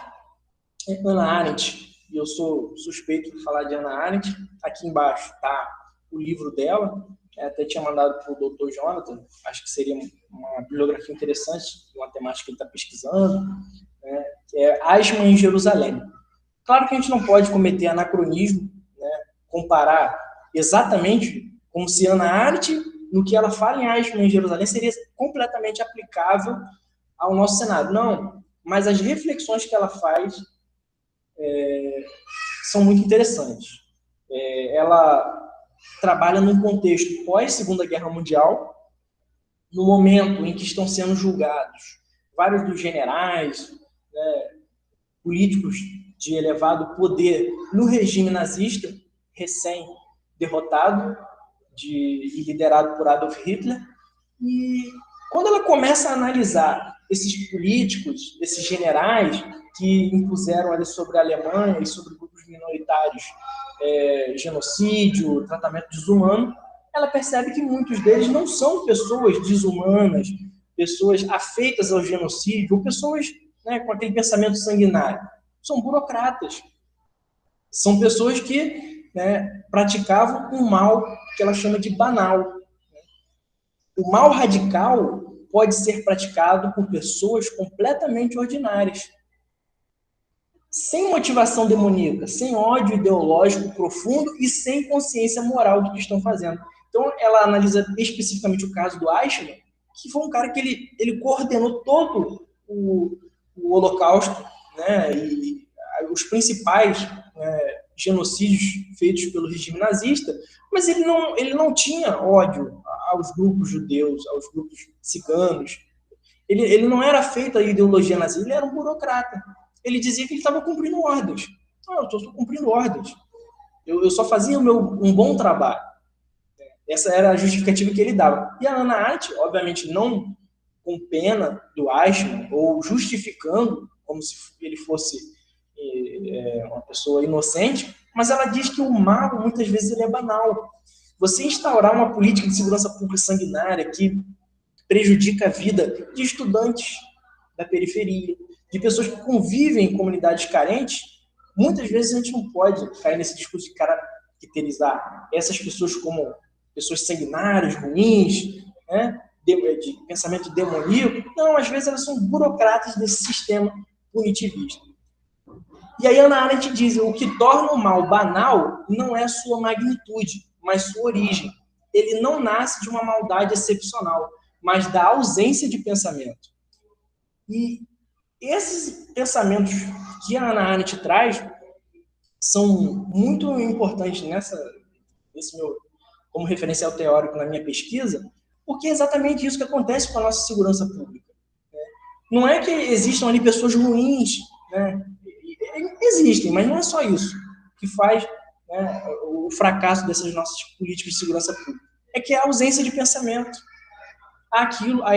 Hannah Arendt, e eu sou suspeito de falar de Hannah Arendt. Aqui embaixo está o livro dela, até tinha mandado para o Dr. Jonathan, acho que seria uma bibliografia interessante, uma temática que ele está pesquisando, né, que é Eichmann em Jerusalém. Claro que a gente não pode cometer anacronismo, né, comparar exatamente como se Hannah Arendt, no que ela fala em Eichmann em Jerusalém, seria completamente aplicável ao nosso Senado. Não, mas as reflexões que ela faz são muito interessantes. Ela trabalha num contexto pós-Segunda Guerra Mundial, no momento em que estão sendo julgados vários dos generais, né, políticos de elevado poder no regime nazista, recém-derrotado e liderado por Adolf Hitler. E quando ela começa a analisar esses políticos, esses generais que impuseram ali sobre a Alemanha e sobre grupos minoritários genocídio, tratamento desumano, ela percebe que muitos deles não são pessoas desumanas, pessoas afeitas ao genocídio, ou pessoas, né, com aquele pensamento sanguinário. São burocratas. São pessoas que, né, praticavam um mal que ela chama de banal. O mal radical pode ser praticado por pessoas completamente ordinárias, sem motivação demoníaca, sem ódio ideológico profundo e sem consciência moral do que estão fazendo. Então, ela analisa especificamente o caso do Eichmann, que foi um cara que ele coordenou todo o Holocausto, né, e os principais, né, genocídios feitos pelo regime nazista, mas ele não tinha ódio aos grupos judeus, aos grupos ciganos. Ele não era feito a ideologia nazi, ele era um burocrata. Ele dizia que ele estava cumprindo ordens. Não, eu estou cumprindo ordens. Eu só fazia um bom trabalho. Essa era a justificativa que ele dava. E a Hannah Arendt, obviamente, não com pena do Eichmann, ou justificando, como se ele fosse uma pessoa inocente, mas ela diz que o mal, muitas vezes, ele é banal. Você instaurar uma política de segurança pública sanguinária que prejudica a vida de estudantes da periferia, de pessoas que convivem em comunidades carentes, muitas vezes a gente não pode cair nesse discurso de caracterizar essas pessoas como pessoas sanguinárias, ruins, né, de pensamento demoníaco. Não, às vezes elas são burocratas desse sistema punitivista. E aí Hannah Arendt diz, o que torna o mal banal não é sua magnitude, mas sua origem. Ele não nasce de uma maldade excepcional, mas da ausência de pensamento. E esses pensamentos que a Hannah Arendt traz são muito importantes nesse meu, como referencial teórico na minha pesquisa, porque é exatamente isso que acontece com a nossa segurança pública. Não é que existam ali pessoas ruins, né? Existem, mas não é só isso que faz, né, o fracasso dessas nossas políticas de segurança pública. É que é a ausência de pensamento. A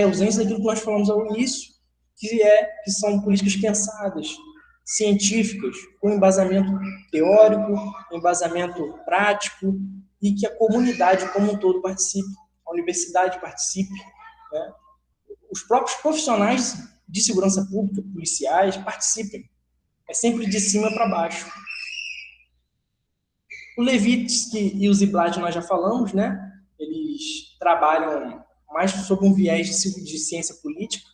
ausência daquilo que nós falamos ao início, que são políticas pensadas, científicas, com embasamento teórico, embasamento prático, e que a comunidade como um todo participe, a universidade participe, né? Os próprios profissionais de segurança pública, policiais, participem. É sempre de cima para baixo. O Levitsky e o Ziblatt nós já falamos, né? Eles trabalham mais sobre um viés de ciência política,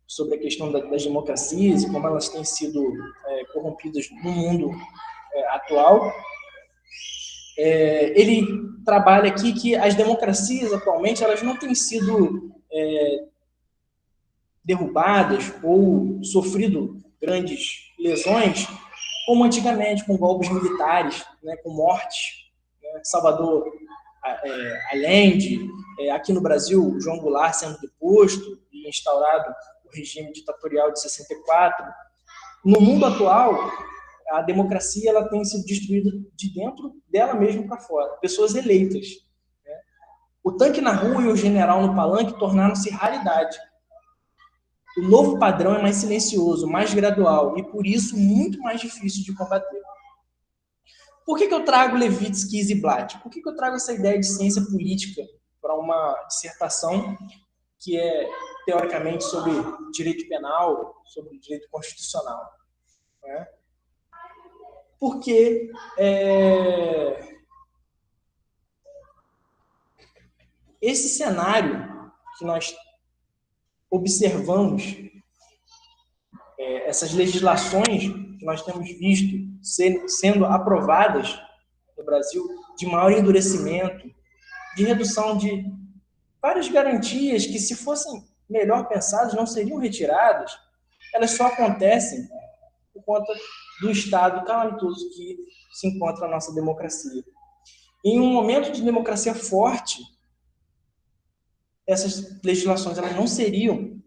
sobre a questão das democracias e como elas têm sido corrompidas no mundo atual. Ele trabalha aqui que as democracias atualmente elas não têm sido derrubadas ou sofrido grandes lesões como antigamente, com golpes militares, né, com mortes, né, Salvador Allende, aqui no Brasil, João Goulart sendo deposto e instaurado o regime ditatorial de 64. No mundo atual, a democracia ela tem sido destruída de dentro dela mesma para fora. Pessoas eleitas. Né? O tanque na rua e o general no palanque tornaram-se raridade. O novo padrão é mais silencioso, mais gradual e, por isso, muito mais difícil de combater. Por que eu trago Levitsky e Ziblatt? Por que eu trago essa ideia de ciência política para uma dissertação que é, teoricamente, sobre direito penal, sobre direito constitucional? Né? Porque esse cenário que nós observamos, essas legislações que nós temos visto sendo aprovadas no Brasil, de maior endurecimento, de redução de várias garantias que, se fossem melhor pensadas, não seriam retiradas, elas só acontecem por conta do estado calamitoso que se encontra a nossa democracia. Em um momento de democracia forte, essas legislações elas não seriam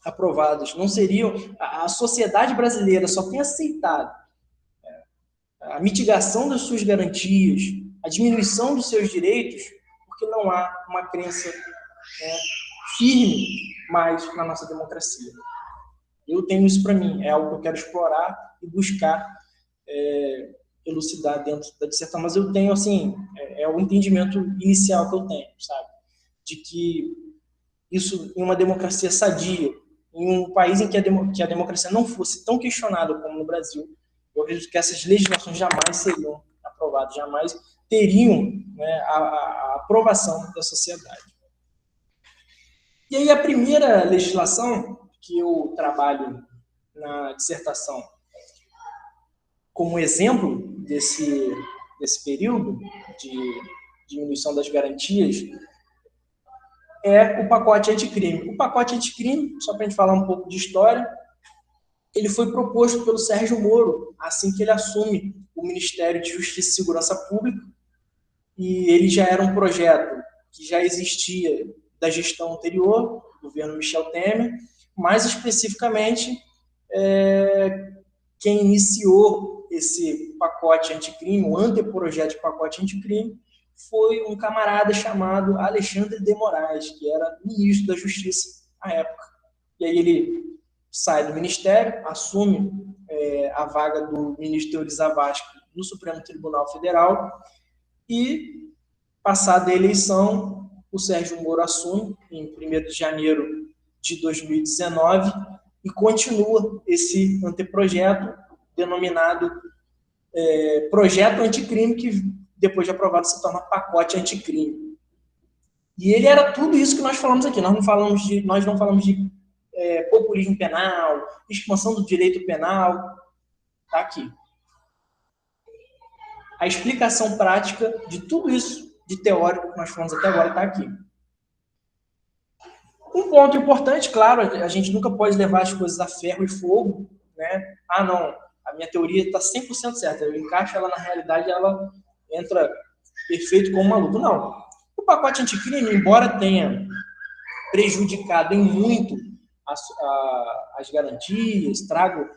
aprovadas, não seriam. A sociedade brasileira só tem aceitado a mitigação das suas garantias, a diminuição dos seus direitos, porque não há uma crença firme mais na nossa democracia. Eu tenho isso para mim, é algo que eu quero explorar e buscar elucidar dentro da dissertação, mas eu tenho, assim, é o entendimento inicial que eu tenho, sabe? De que isso, em uma democracia sadia, em um país em que a democracia não fosse tão questionada como no Brasil, eu acredito que essas legislações jamais seriam aprovadas, jamais teriam, né, a aprovação da sociedade. E aí a primeira legislação que eu trabalho na dissertação como exemplo desse período de diminuição das garantias é o pacote anticrime. O pacote anticrime, só para a gente falar um pouco de história, ele foi proposto pelo Sérgio Moro assim que ele assume o Ministério de Justiça e Segurança Pública, e ele já era um projeto que já existia da gestão anterior, do governo Michel Temer, mais especificamente, quem iniciou esse pacote anticrime, o anteprojeto de pacote anticrime, foi um camarada chamado Alexandre de Moraes, que era ministro da Justiça à época. E aí ele sai do ministério, assume a vaga do ministro Teori Zavascki no Supremo Tribunal Federal e, passada a eleição, o Sérgio Moro assume em 1º de janeiro de 2019 e continua esse anteprojeto denominado Projeto Anticrime, que depois de aprovado se torna Pacote Anticrime. E ele era tudo isso que nós falamos aqui. Nós não falamos de populismo penal, expansão do direito penal. Está aqui. A explicação prática de tudo isso de teórico que nós falamos até agora está aqui. Um ponto importante, claro, a gente nunca pode levar as coisas a ferro e fogo, né? Ah, não, a minha teoria está 100% certa, eu encaixo ela na realidade, ela entra perfeito como maluco. Não. O pacote anticrime, embora tenha prejudicado em muito as garantias, trago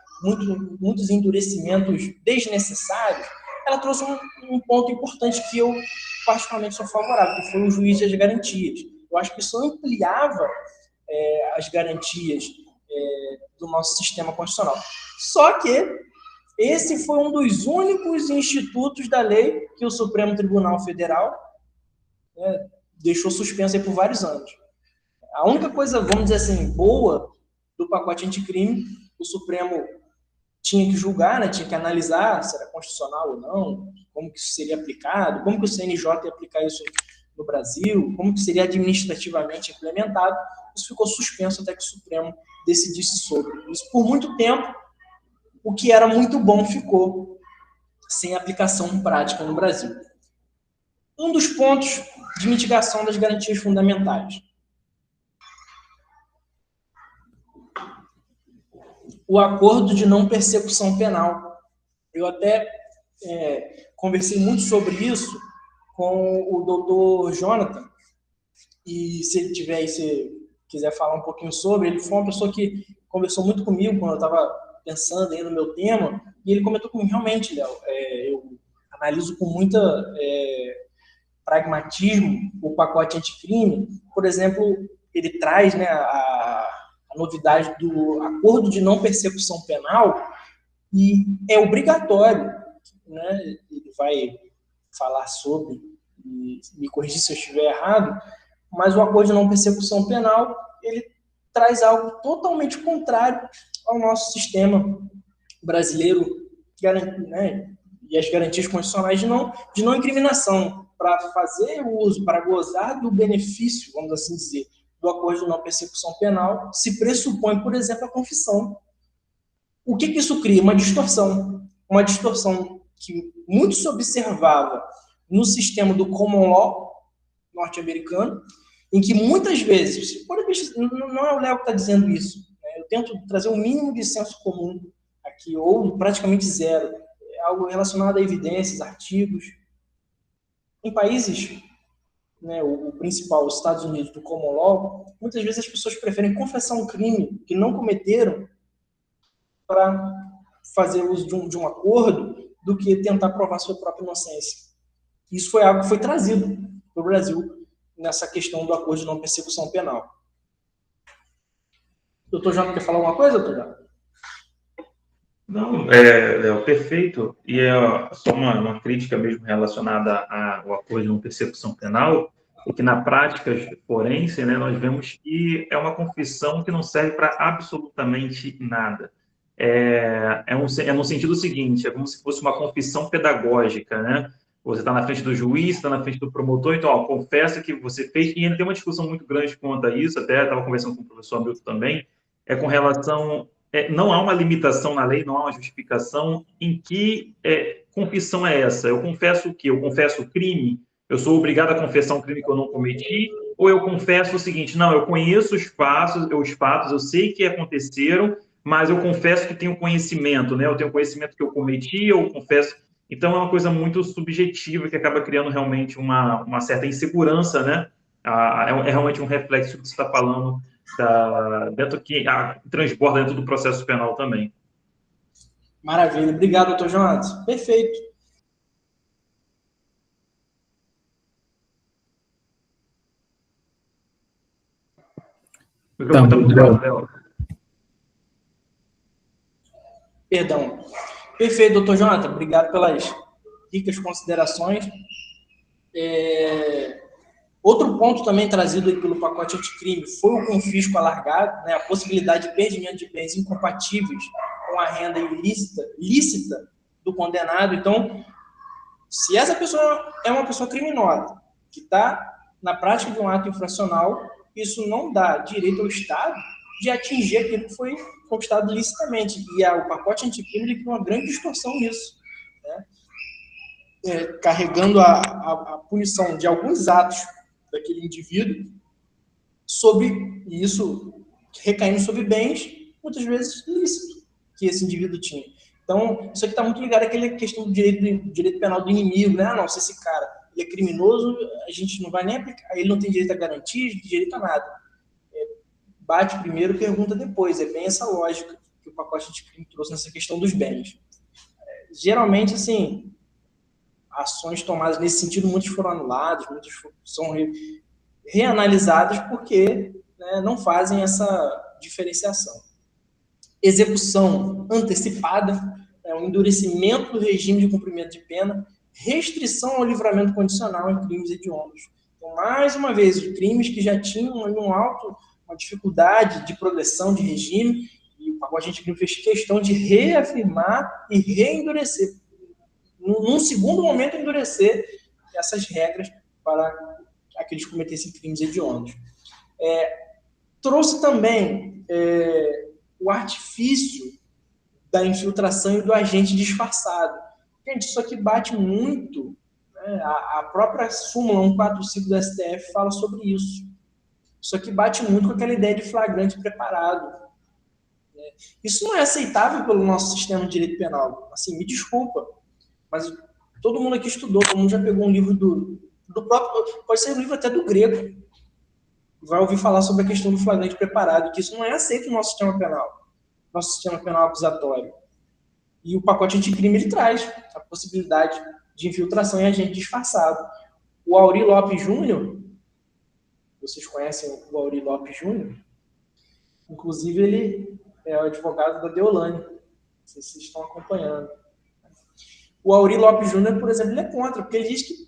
muitos endurecimentos desnecessários, ela trouxe um ponto importante que eu particularmente sou favorável, que foi o juiz das garantias. Eu acho que isso ampliava as garantias do nosso sistema constitucional. Só que esse foi um dos únicos institutos da lei que o Supremo Tribunal Federal deixou suspenso aí por vários anos. A única coisa, vamos dizer assim, boa do pacote anticrime, o Supremo tinha que julgar, né, tinha que analisar se era constitucional ou não, como que isso seria aplicado, como que o CNJ ia aplicar isso no Brasil, como que seria administrativamente implementado. Isso ficou suspenso até que o Supremo decidisse sobre isso. Por muito tempo, o que era muito bom ficou sem aplicação prática no Brasil. Um dos pontos de mitigação das garantias fundamentais. O acordo de não persecução penal. Eu até conversei muito sobre isso com o doutor Jonathan, e se ele tiver aí, se quiser falar um pouquinho sobre, ele foi uma pessoa que conversou muito comigo quando eu estava pensando aí no meu tema, e ele comentou comigo, realmente, Léo, eu analiso com muita pragmatismo o pacote anticrime. Por exemplo, ele traz, né, a novidade do acordo de não persecução penal, e é obrigatório, né, ele vai falar sobre, e me corrigir se eu estiver errado, mas o acordo de não persecução penal, ele traz algo totalmente contrário ao nosso sistema brasileiro, né, e as garantias constitucionais de não incriminação. Para fazer o uso, para gozar do benefício, vamos assim dizer, do acordo de não persecução penal, se pressupõe, por exemplo, a confissão. O que isso cria? Uma distorção que muito se observava no sistema do common law norte-americano, em que muitas vezes, não é o Léo que está dizendo isso, né? Eu tento trazer um mínimo de senso comum aqui, ou praticamente zero, algo relacionado a evidências, artigos. Em países, né, o principal, os Estados Unidos, do common law, muitas vezes as pessoas preferem confessar um crime que não cometeram para fazer uso de um acordo do que tentar provar sua própria inocência. Isso foi algo que foi trazido para o Brasil nessa questão do acordo de não persecução penal. Doutor João, quer falar alguma coisa, doutor João? Não, Léo, perfeito. E só uma crítica mesmo relacionada ao acordo de não persecução penal, é que na prática forense, né, nós vemos que é uma confissão que não serve para absolutamente nada. É no sentido seguinte, é como se fosse uma confissão pedagógica, né? Você está na frente do juiz, está na frente do promotor, então, confessa que você fez, e ainda tem uma discussão muito grande quanto a isso, até estava conversando com o professor Hamilton também, com relação... não há uma limitação na lei, não há uma justificação em que confissão é essa. Eu confesso o quê? Eu confesso o crime? Eu sou obrigado a confessar um crime que eu não cometi? Ou eu confesso o seguinte, não, eu conheço os fatos, eu sei que aconteceram, mas eu confesso que tenho conhecimento, né? Eu tenho conhecimento que eu cometi, eu confesso... Então, é uma coisa muito subjetiva que acaba criando realmente uma certa insegurança, né? É realmente um reflexo que você está falando dentro que transborda dentro do processo penal também. Maravilha. Obrigado, doutor Jonas. Perfeito. O microfone está muito baixo, Léo. Perdão. Perfeito, doutor Jonathan. Obrigado pelas ricas considerações. Outro ponto também trazido aí pelo pacote anticrime foi o confisco alargado, né, a possibilidade de perdimento de bens incompatíveis com a renda lícita do condenado. Então, se essa pessoa é uma pessoa criminosa, que está na prática de um ato infracional, isso não dá direito ao Estado de atingir aquilo que foi conquistado licitamente. E o pacote anticrime tem uma grande distorção nisso, né? Carregando a punição de alguns atos daquele indivíduo e isso recaindo sobre bens, muitas vezes lícitos, que esse indivíduo tinha. Então, isso aqui está muito ligado àquela questão do direito penal do inimigo, né? Não, se esse cara ele é criminoso, a gente não vai nem aplicar, ele não tem direito a garantias, direito a nada. Bate primeiro, pergunta depois. É bem essa lógica que o pacote anticrime trouxe nessa questão dos bens. Geralmente, assim, ações tomadas nesse sentido, muitas foram anuladas, muitas são reanalisadas porque, né, não fazem essa diferenciação. Execução antecipada, o endurecimento do regime de cumprimento de pena, restrição ao livramento condicional em crimes hediondos. Então, mais uma vez, os crimes que já tinham uma dificuldade de progressão de regime, e o pacote anticrime fez questão de reafirmar e reendurecer, num segundo momento, endurecer essas regras para aqueles que cometessem crimes hediondos. Trouxe também o artifício da infiltração e do agente disfarçado. Gente, isso aqui bate muito, né? A própria súmula 145 do STF fala sobre isso. Isso aqui bate muito com aquela ideia de flagrante preparado. Isso não é aceitável pelo nosso sistema de direito penal. Assim, me desculpa, mas todo mundo aqui estudou, todo mundo já pegou um livro do próprio, pode ser um livro até do grego, vai ouvir falar sobre a questão do flagrante preparado, que isso não é aceito no nosso sistema penal, nosso sistema penal acusatório. E o pacote anticrime ele traz a possibilidade de infiltração em agente disfarçado. O Aury Lopes Júnior, vocês conhecem o Aury Lopes Júnior? Inclusive, ele é o advogado da Deolane. Não sei se vocês estão acompanhando. O Aury Lopes Júnior, por exemplo, ele é contra, porque ele diz que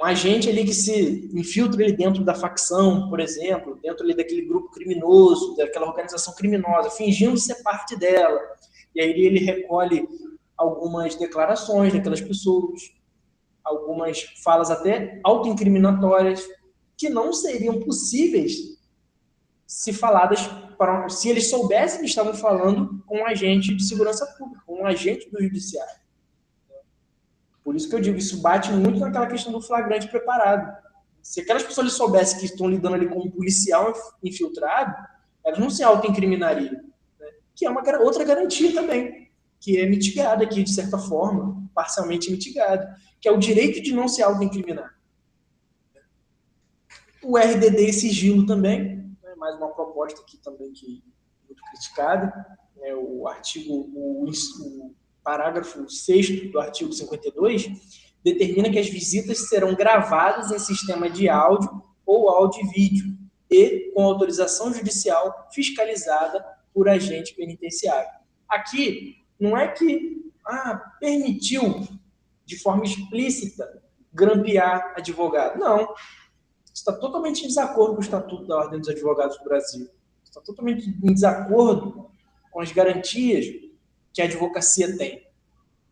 um agente ali que se infiltra ali dentro da facção, por exemplo, dentro ali daquele grupo criminoso, daquela organização criminosa, fingindo ser parte dela. E aí ele recolhe algumas declarações daquelas pessoas, algumas falas até autoincriminatórias, que não seriam possíveis se faladas se eles soubessem que estavam falando com um agente de segurança pública, com um agente do judiciário. Por isso que eu digo, isso bate muito naquela questão do flagrante preparado. Se aquelas pessoas soubessem que estão lidando ali com um policial infiltrado, elas não se autoincriminariam, né? Que é uma outra garantia também, que é mitigada aqui, de certa forma, parcialmente mitigada, que é o direito de não se autoincriminar. O RDD e sigilo também, né? Mais uma proposta aqui também que é muito criticada, né? O parágrafo 6º do artigo 52 determina que as visitas serão gravadas em sistema de áudio ou áudio e vídeo e com autorização judicial fiscalizada por agente penitenciário. Aqui, não é que permitiu de forma explícita grampear advogado. Não. Está totalmente em desacordo com o Estatuto da Ordem dos Advogados do Brasil. Está totalmente em desacordo com as garantias que a advocacia tem.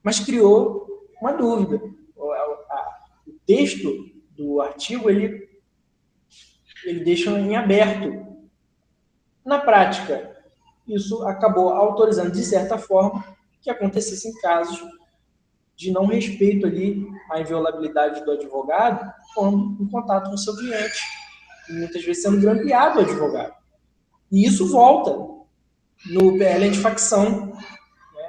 Mas criou uma dúvida. O texto do artigo, ele deixa em aberto. Na prática, isso acabou autorizando, de certa forma, que acontecessem casos de não respeito ali à inviolabilidade do advogado quando em contato com o seu cliente. E muitas vezes sendo grampeado o advogado. E isso volta no PL antifacção,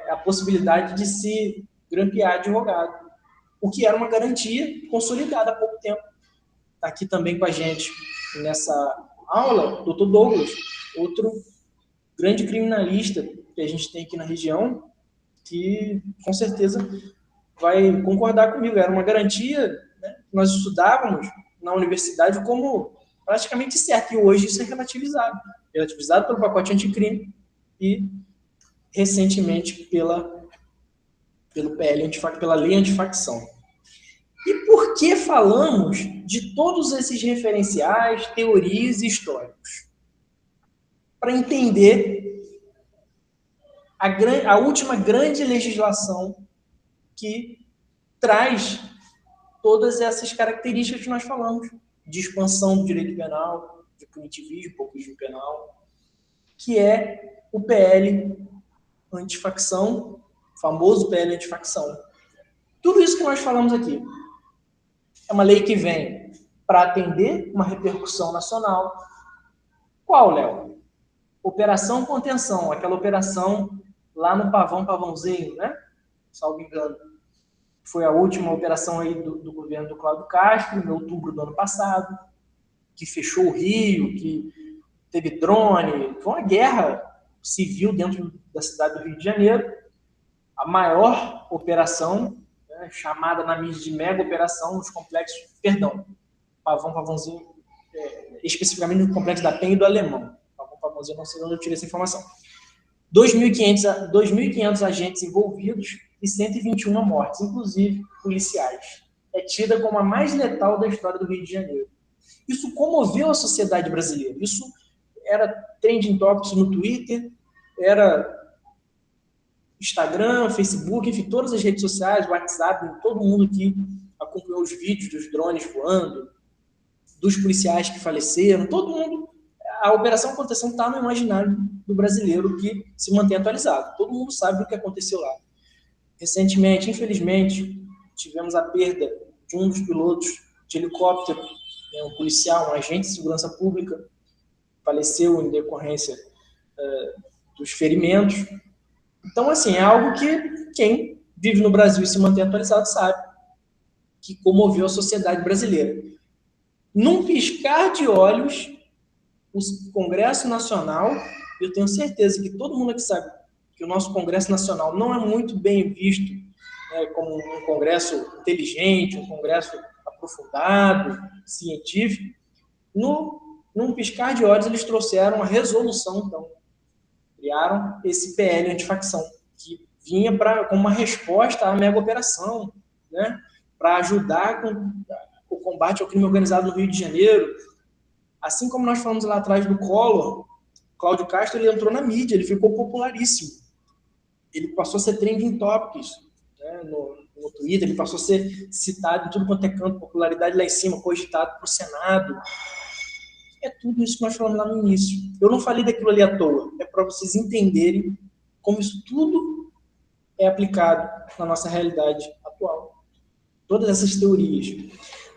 a possibilidade de se grampear advogado, o que era uma garantia consolidada há pouco tempo. está aqui também com a gente nessa aula, Dr. Douglas, outro grande criminalista que a gente tem aqui na região, que com certeza vai concordar comigo. Era uma garantia, né? Nós estudávamos na universidade como praticamente certo, e hoje isso é relativizado pelo pacote anticrime e recentemente pelo PL, pela lei antifacção. E por que falamos de todos esses referenciais, teorias e históricos? Para entender a última grande legislação que traz todas essas características que nós falamos, de expansão do direito penal, de punitivismo, populismo penal, que é o PL antifacção, o famoso PL antifacção. Tudo isso que nós falamos aqui é uma lei que vem para atender uma repercussão nacional. Qual, Léo? Operação Contenção, aquela operação lá no Pavãozinho, né? Salvo engano. Foi a última operação aí do governo do Cláudio Castro, em outubro do ano passado, que fechou o Rio, que teve drone, foi uma guerra civil dentro da cidade do Rio de Janeiro. A maior operação, né, chamada na mídia de mega operação, nos complexos, Pavãozinho, especificamente no complexo da Penha e do Alemão. Pavãozinho, não sei onde eu tirei essa informação. 2.500 agentes envolvidos e 121 mortes, inclusive policiais. É tida como a mais letal da história do Rio de Janeiro. Isso comoveu a sociedade brasileira. Isso era trending topics no Twitter, era Instagram, Facebook, enfim, todas as redes sociais, WhatsApp, todo mundo que acompanhou os vídeos dos drones voando, dos policiais que faleceram, todo mundo. A Operação Contenção está no imaginário do brasileiro que se mantém atualizado. Todo mundo sabe o que aconteceu lá. Recentemente, infelizmente, tivemos a perda de um dos pilotos de helicóptero, um policial, um agente de segurança pública, faleceu em decorrência dos ferimentos. Então, assim, é algo que quem vive no Brasil e se mantém atualizado sabe que comoveu a sociedade brasileira. Num piscar de olhos, o Congresso Nacional, eu tenho certeza que todo mundo aqui sabe que o nosso Congresso Nacional não é muito bem visto, né, como um congresso inteligente, um congresso aprofundado, científico. Num piscar de olhos, eles trouxeram uma resolução, então, criaram esse PL antifacção, que vinha como uma resposta à mega operação, né, para ajudar com o combate ao crime organizado no Rio de Janeiro. Assim como nós falamos lá atrás do Collor, Cláudio Castro, ele entrou na mídia, ele ficou popularíssimo. Ele passou a ser trending topics, né, no Twitter, ele passou a ser citado em tudo quanto é canto, popularidade lá em cima, cogitado para o Senado. É tudo isso que nós falamos lá no início. Eu não falei daquilo ali à toa, é para vocês entenderem como isso tudo é aplicado na nossa realidade atual. Todas essas teorias.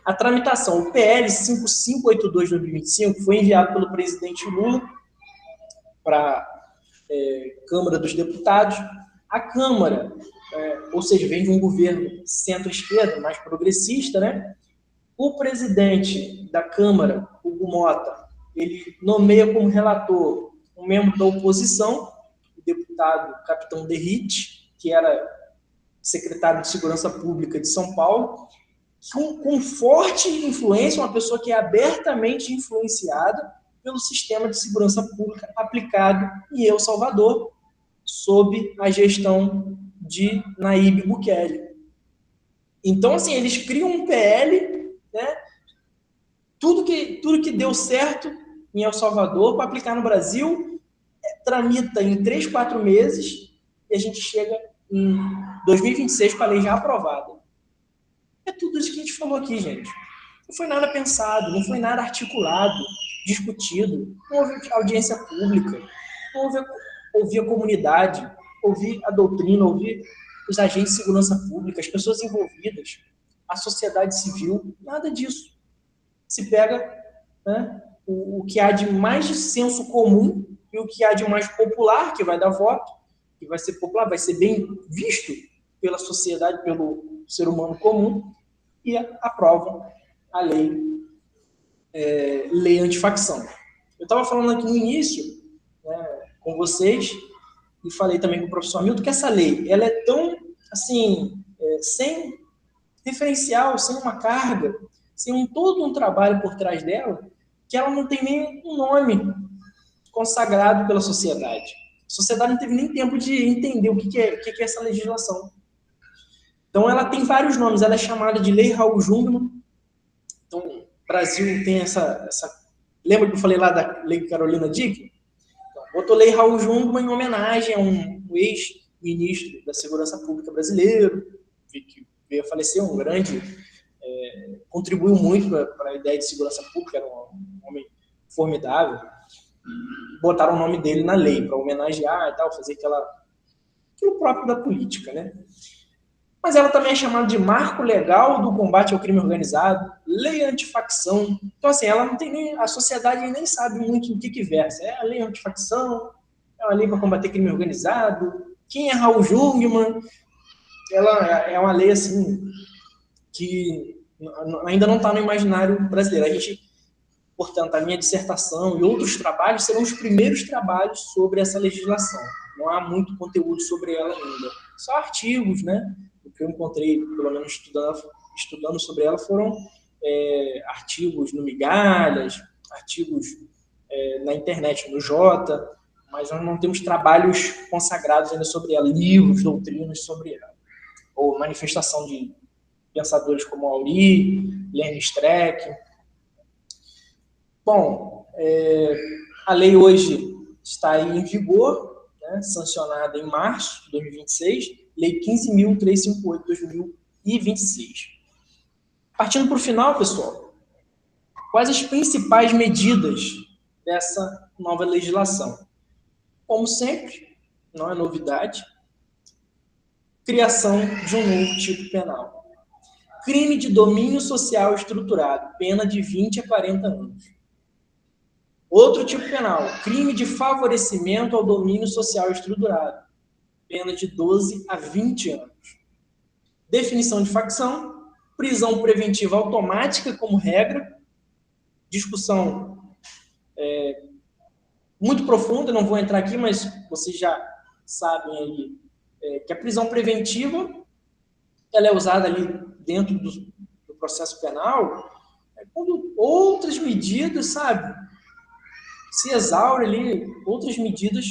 A tramitação, o PL 5582 de 2025 foi enviado pelo presidente Lula para a Câmara dos Deputados. A Câmara, ou seja, vem de um governo centro-esquerda, mais progressista, né? O presidente da Câmara, Hugo Mota, ele nomeia como relator um membro da oposição, o deputado Capitão Derrite, que era secretário de Segurança Pública de São Paulo, com forte influência, uma pessoa que é abertamente influenciada pelo sistema de segurança pública aplicado em El Salvador, sob a gestão de Nayib Bukele. Então, assim, eles criam um PL, né? Tudo que deu certo em El Salvador para aplicar no Brasil, tramita em 3, 4 meses e a gente chega em 2026 com a lei já aprovada. É tudo isso que a gente falou aqui, gente. Não foi nada pensado, não foi nada articulado, discutido. Não houve audiência pública, não houve ouvir a comunidade, ouvir a doutrina, ouvir os agentes de segurança pública, as pessoas envolvidas, a sociedade civil, nada disso. Se pega, né, o que há de mais de senso comum e o que há de mais popular, que vai dar voto, que vai ser popular, vai ser bem visto pela sociedade, pelo ser humano comum, e aprovam a lei lei antifacção. Eu estava falando aqui no início, né, com vocês, e falei também com o professor Hamilton, que essa lei, ela é tão, assim, sem referencial, sem uma carga, sem todo um trabalho por trás dela, que ela não tem nem um nome consagrado pela sociedade. A sociedade não teve nem tempo de entender o que é essa legislação. Então, ela tem vários nomes. Ela é chamada de Lei Raul Jungmann. Então, o Brasil tem essa... Lembra que eu falei lá da Lei Carolina Dickmann? Então, botou Lei Raul Jungmann em homenagem a um ex-ministro da Segurança Pública brasileiro, que veio a falecer, um grande... contribuiu muito para a ideia de segurança pública, era um homem formidável. Botaram o nome dele na lei para homenagear e tal, fazer aquilo próprio da política, né? Mas ela também é chamada de Marco Legal do Combate ao Crime Organizado, Lei Antifacção. Então, assim, ela não tem nem... A sociedade nem sabe muito o que versa. É a Lei Antifacção, é uma lei para combater crime organizado. Quem é Raul Jungmann? Ela é uma lei, assim, que ainda não está no imaginário brasileiro. A gente, portanto, a minha dissertação e outros trabalhos serão os primeiros trabalhos sobre essa legislação. Não há muito conteúdo sobre ela ainda. Só artigos, né? O que eu encontrei, pelo menos estudando sobre ela, foram artigos no Migalhas, artigos na internet, no Jota, mas nós não temos trabalhos consagrados ainda sobre ela, livros, doutrinas sobre ela, ou manifestação de pensadores como Auri, Lenin Streck. Bom, a lei hoje está aí em vigor, né, sancionada em março de 2026, Lei 15.358 de 2026. Partindo para o final, pessoal, quais as principais medidas dessa nova legislação? Como sempre, não é novidade, criação de um novo tipo penal. Crime de domínio social estruturado, pena de 20 a 40 anos. Outro tipo penal, crime de favorecimento ao domínio social estruturado, pena de 12 a 20 anos. Definição de facção, prisão preventiva automática como regra, discussão muito profunda, não vou entrar aqui, mas vocês já sabem aí que a prisão preventiva ela é usada ali dentro do processo penal quando outras medidas, sabe, se exaure ali, outras medidas,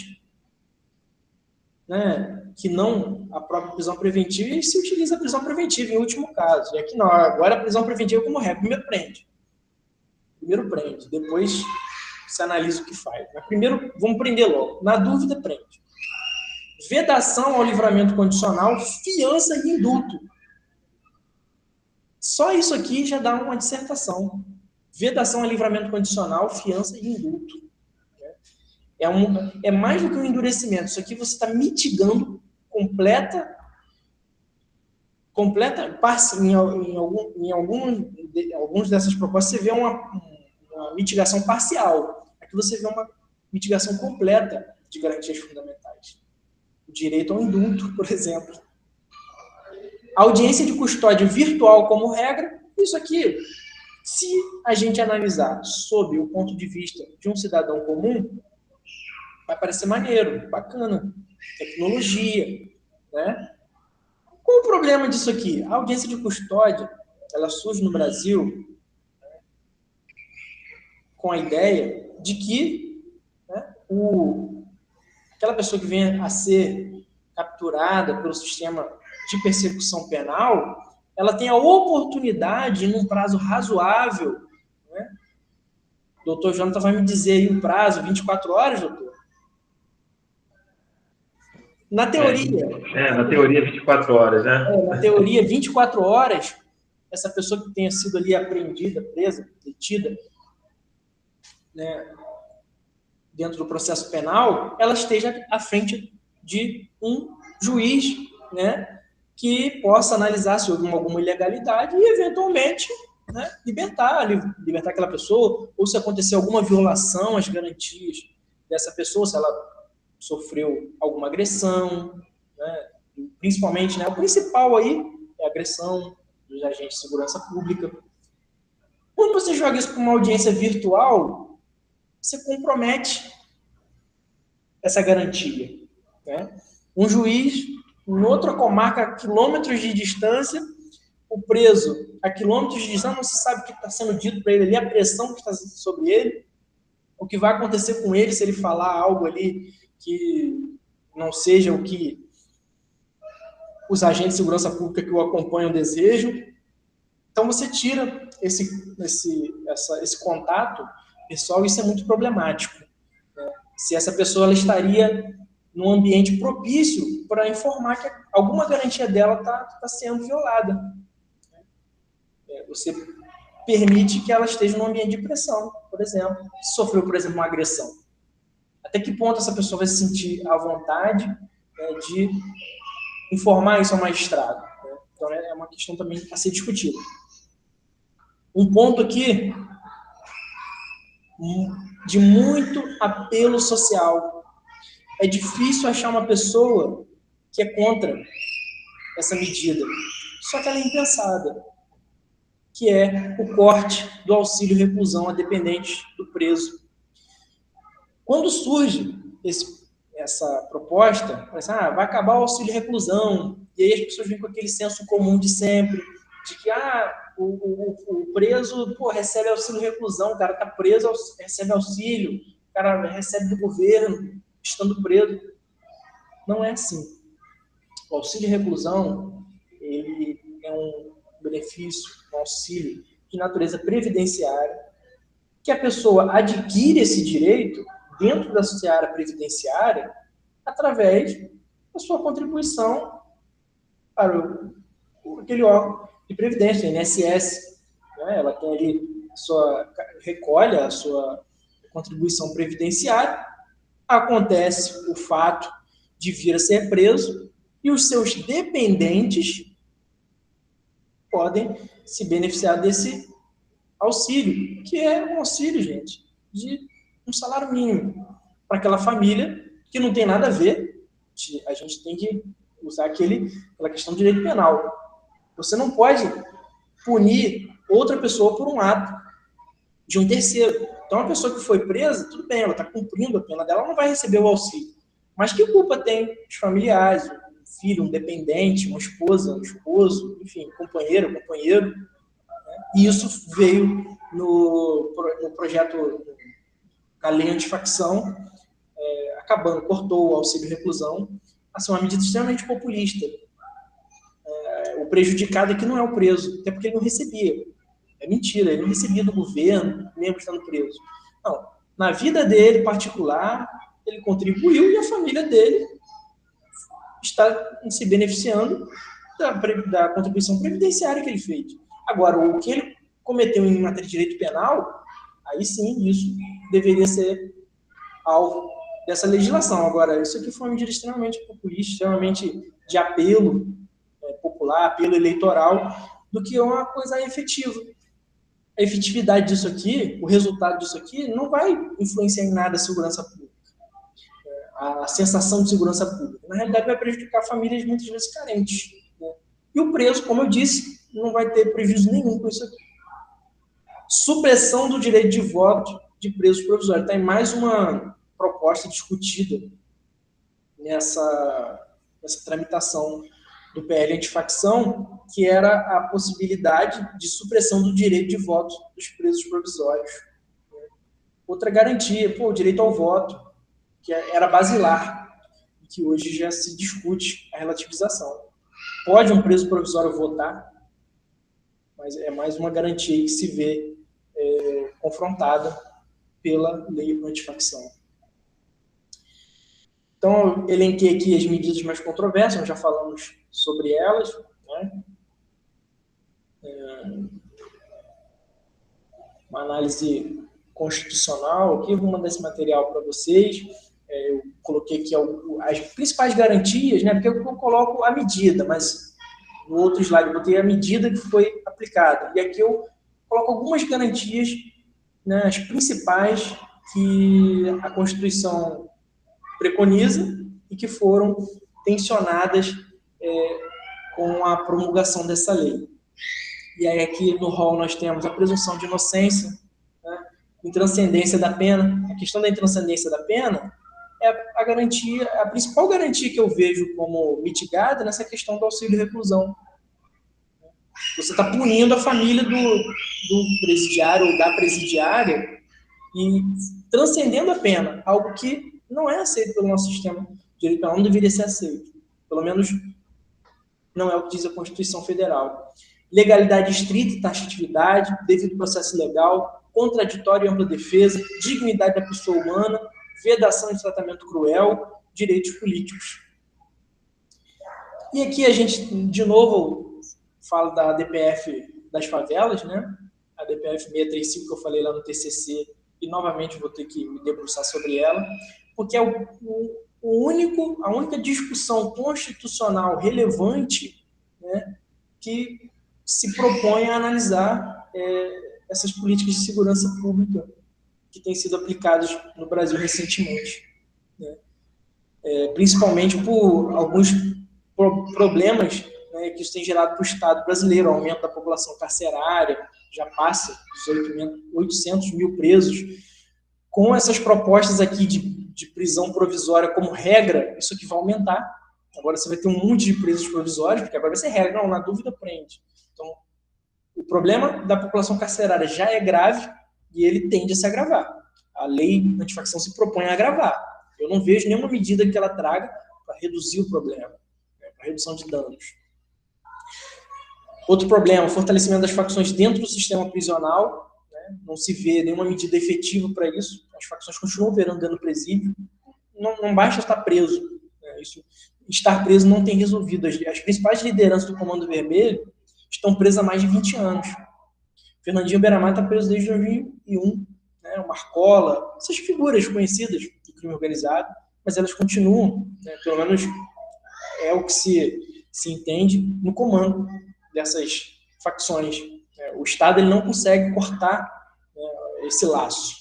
né, que não a própria prisão preventiva, e se utiliza a prisão preventiva em último caso. E aqui não, agora a prisão preventiva como regra. Primeiro prende, depois se analisa o que faz. Mas primeiro, vamos prender logo. Na dúvida, prende. Vedação ao livramento condicional, fiança e indulto. Só isso aqui já dá uma dissertação. Vedação ao livramento condicional, fiança e indulto. É mais do que um endurecimento. Isso aqui você está mitigando em algumas dessas propostas você vê uma mitigação parcial. Aqui você vê uma mitigação completa de garantias fundamentais. O direito ao indulto, por exemplo. Audiência de custódia virtual como regra. Isso aqui, se a gente analisar sob o ponto de vista de um cidadão comum, vai parecer maneiro, bacana, tecnologia, né? Qual o problema disso aqui? A audiência de custódia, ela surge no Brasil com a ideia de que, né, aquela pessoa que vem a ser capturada pelo sistema de persecução penal, ela tem a oportunidade, num prazo razoável, né? O doutor Jonathan vai me dizer aí o prazo, 24 horas, doutor? Na teoria... na teoria, 24 horas, né? Na teoria, 24 horas, essa pessoa que tenha sido ali apreendida, presa, detida, né, dentro do processo penal, ela esteja à frente de um juiz, né, que possa analisar se houve alguma ilegalidade e, eventualmente, né, libertar aquela pessoa, ou se acontecer alguma violação às garantias dessa pessoa, se ela sofreu alguma agressão, né, principalmente, né, o principal aí é a agressão dos agentes de segurança pública. Quando você joga isso para uma audiência virtual, você compromete essa garantia, né? Um juiz, em outra comarca, a quilômetros de distância, o preso a quilômetros de distância, não se sabe o que está sendo dito para ele ali, a pressão que está sobre ele, o que vai acontecer com ele se ele falar algo ali que não seja o que os agentes de segurança pública que o acompanham desejam. Então, você tira esse contato pessoal, isso é muito problemático, né? Se essa pessoa ela estaria num ambiente propício para informar que alguma garantia dela está sendo violada. Você permite que ela esteja num ambiente de pressão, por exemplo, se sofreu, por exemplo, uma agressão. Até que ponto essa pessoa vai se sentir à vontade, né, de informar isso ao magistrado, né? Então, é uma questão também a ser discutida. Um ponto aqui de muito apelo social. É difícil achar uma pessoa que é contra essa medida, só que ela é impensada, que é o corte do auxílio reclusão a dependentes do preso. Quando surge essa proposta, vai acabar o auxílio reclusão, e aí as pessoas vêm com aquele senso comum de sempre, de que o preso recebe auxílio reclusão, o cara está preso, recebe auxílio, o cara recebe do governo, estando preso. Não é assim. O auxílio reclusão, ele é um benefício, um auxílio de natureza previdenciária, que a pessoa adquire esse direito dentro da seara previdenciária através da sua contribuição para aquele órgão de previdência, o INSS. Né? Ela tem ali recolhe a sua contribuição previdenciária, acontece o fato de vir a ser preso e os seus dependentes podem se beneficiar desse auxílio, que é um auxílio, gente, de um salário mínimo para aquela família que não tem nada a ver. A gente tem que usar aquela questão do direito penal. Você não pode punir outra pessoa por um ato de um terceiro. Então, a pessoa que foi presa, tudo bem, ela está cumprindo a pena dela, ela não vai receber o auxílio. Mas que culpa tem os familiares, um filho, um dependente, uma esposa, um esposo, enfim, companheiro. E isso veio no projeto, na lei antifacção, cortou o auxílio reclusão, assim, uma medida extremamente populista. O prejudicado aqui não é o preso, até porque ele não recebia. É mentira, ele não recebia do governo, mesmo estando preso. Não, na vida dele particular, ele contribuiu e a família dele está se beneficiando da contribuição previdenciária que ele fez. Agora, o que ele cometeu em matéria de direito penal, aí sim, isso deveria ser alvo dessa legislação. Agora, isso aqui foi uma medida extremamente populista, extremamente de apelo popular, apelo eleitoral, do que uma coisa efetiva. A efetividade disso aqui, o resultado disso aqui, não vai influenciar em nada a segurança pública, a sensação de segurança pública. Na realidade, vai prejudicar famílias muitas vezes carentes, né? E o preso, como eu disse, não vai ter prejuízo nenhum com isso aqui. Supressão do direito de voto de presos provisórios. Está em mais uma proposta discutida nessa tramitação do PL antifacção, que era a possibilidade de supressão do direito de voto dos presos provisórios. Outra garantia, o direito ao voto, que era basilar, e que hoje já se discute a relativização. Pode um preso provisório votar, mas é mais uma garantia que se vê confrontada pela lei antifacção. Então, eu elenquei aqui as medidas mais controversas, nós já falamos sobre elas, né? Uma análise constitucional aqui, vou mandar esse material para vocês. Eu coloquei aqui as principais garantias, né? Porque eu coloco a medida, mas no outro slide eu botei a medida que foi aplicada. E aqui eu coloco algumas garantias, né, as principais que a Constituição preconiza e que foram tensionadas com a promulgação dessa lei. E aí aqui no rol nós temos a presunção de inocência, né? Intranscendência da pena. A questão da intranscendência da pena é a garantia, a principal garantia que eu vejo como mitigada nessa questão do auxílio reclusão. Você está punindo a família do presidiário ou da presidiária e transcendendo a pena, algo que não é aceito pelo nosso sistema de direito penal, não deveria ser aceito. Pelo menos não é o que diz a Constituição Federal. Legalidade estrita e taxatividade, devido processo legal, contraditório e ampla defesa, dignidade da pessoa humana, vedação de tratamento cruel, direitos políticos. E aqui a gente, de novo, fala da DPF das favelas, né? A DPF 635 que eu falei lá no TCC, e novamente vou ter que me debruçar sobre ela, porque é a única discussão constitucional relevante, né, que se propõe a analisar essas políticas de segurança pública que têm sido aplicadas no Brasil recentemente, né? Principalmente por alguns problemas, né, que isso tem gerado para o Estado brasileiro, o aumento da população carcerária, já passa dos 800 mil presos. Com essas propostas aqui de prisão provisória como regra, isso aqui vai aumentar. Agora você vai ter um monte de presos provisórios, porque agora vai ser regra. Não, na dúvida, prende. Então, o problema da população carcerária já é grave e ele tende a se agravar. A lei antifacção se propõe a agravar. Eu não vejo nenhuma medida que ela traga para reduzir o problema, né, para redução de danos. Outro problema, fortalecimento das facções dentro do sistema prisional, né? Não se vê nenhuma medida efetiva para isso. As facções continuam operando dentro do presídio. Não basta estar preso, né? Estar preso não tem resolvido. As principais lideranças do Comando Vermelho estão presas há mais de 20 anos. Fernandinho Beiramar está preso desde 2001, né? O Marcola, essas figuras conhecidas do crime organizado, mas elas continuam, né? Pelo menos é o que se entende no comando dessas facções. O Estado ele não consegue cortar, né, esse laço.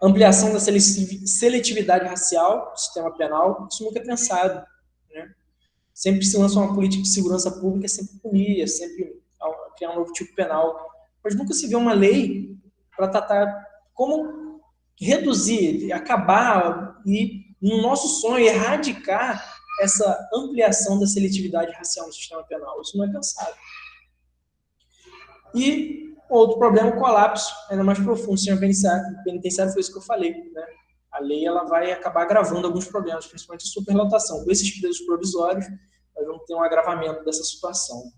Ampliação da seletividade racial do sistema penal, isso nunca é pensado, né? Sempre se lança uma política de segurança pública, é sempre punir, é sempre criar um novo tipo penal. Mas nunca se vê uma lei para tratar como reduzir, acabar e, no nosso sonho, erradicar essa ampliação da seletividade racial no sistema penal. Isso não é pensado. E outro problema, o colapso ainda mais profundo do sistema penitenciário, foi isso que eu falei, né? A lei ela vai acabar agravando alguns problemas, principalmente a superlotação. Com esses presos provisórios, nós vamos ter um agravamento dessa situação.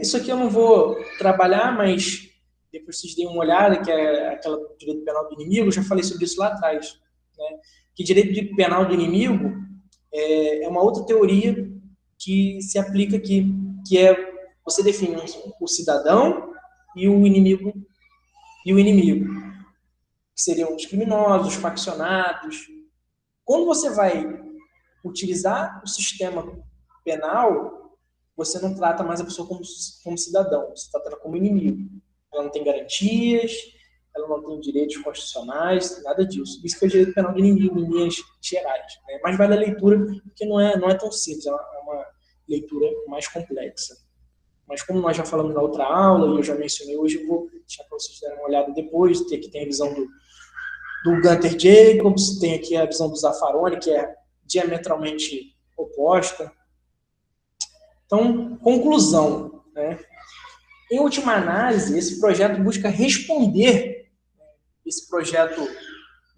Isso aqui eu não vou trabalhar, mas depois vocês deem uma olhada, que é aquela direito penal do inimigo, eu já falei sobre isso lá atrás, né? Que direito penal do inimigo é uma outra teoria que se aplica aqui, que é você define o cidadão e o inimigo, que seriam os criminosos, os faccionados. Quando você vai utilizar o sistema penal, você não trata mais a pessoa como cidadão, você trata ela como inimigo. Ela não tem garantias, ela não tem direitos constitucionais, nada disso. Isso que é o direito penal do inimigo, em linhas gerais, né? Mas vale a leitura, porque não é tão simples, é uma leitura mais complexa. Mas como nós já falamos na outra aula, e eu já mencionei hoje, eu vou deixar para vocês darem uma olhada depois. Aqui tem a visão do Gunther Jacobs, tem aqui a visão do Zaffaroni, que é diametralmente oposta. Então, conclusão, né? Em última análise, esse projeto busca responder, esse projeto,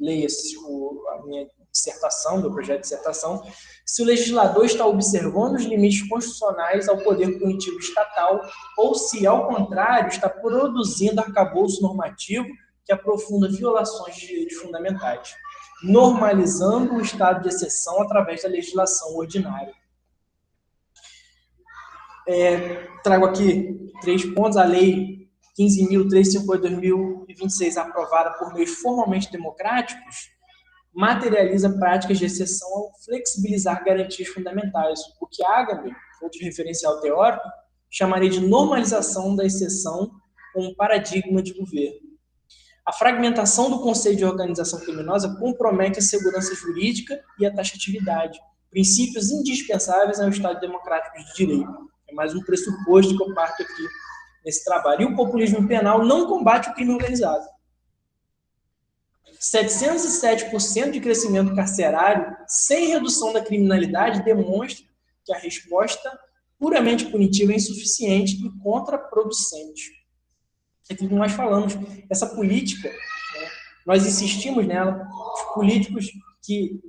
leia-se a minha dissertação, meu projeto de dissertação, se o legislador está observando os limites constitucionais ao poder punitivo estatal ou se, ao contrário, está produzindo arcabouço normativo que aprofunda violações de direitos fundamentais, normalizando o estado de exceção através da legislação ordinária. Trago aqui 3 pontos. A Lei 15.358/2026, aprovada por meios formalmente democráticos, materializa práticas de exceção ao flexibilizar garantias fundamentais, o que Agamben, outro referencial teórico, chamaria de normalização da exceção como paradigma de governo. A fragmentação do conceito de organização criminosa compromete a segurança jurídica e a taxatividade, princípios indispensáveis ao Estado democrático de direito. É mais um pressuposto que eu parto aqui nesse trabalho. E o populismo penal não combate o crime organizado. 707% de crescimento carcerário sem redução da criminalidade demonstra que a resposta puramente punitiva é insuficiente e contraproducente. É aquilo que nós falamos. Essa política, né, nós insistimos nela, os políticos que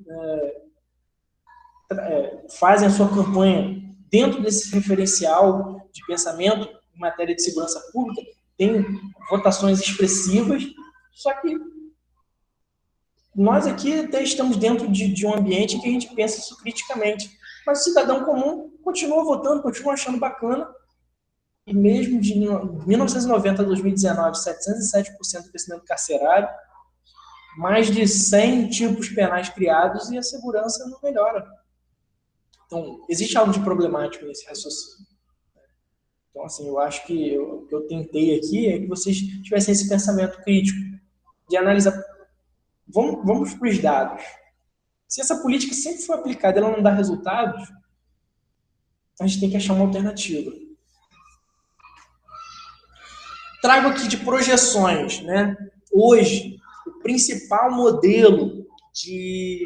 fazem a sua campanha dentro desse referencial de pensamento em matéria de segurança pública têm votações expressivas, só que nós aqui até estamos dentro de um ambiente em que a gente pensa isso criticamente. Mas o cidadão comum continua votando, continua achando bacana. E mesmo de 1990 a 2019, 707% de crescimento carcerário, mais de 100 tipos penais criados e a segurança não melhora. Então, existe algo de problemático nesse raciocínio. Então, assim, eu acho que o que eu tentei aqui é que vocês tivessem esse pensamento crítico de analisar. Vamos para os dados. Se essa política sempre for aplicada e ela não dá resultados, a gente tem que achar uma alternativa. Trago aqui de projeções, né? Hoje, o principal modelo de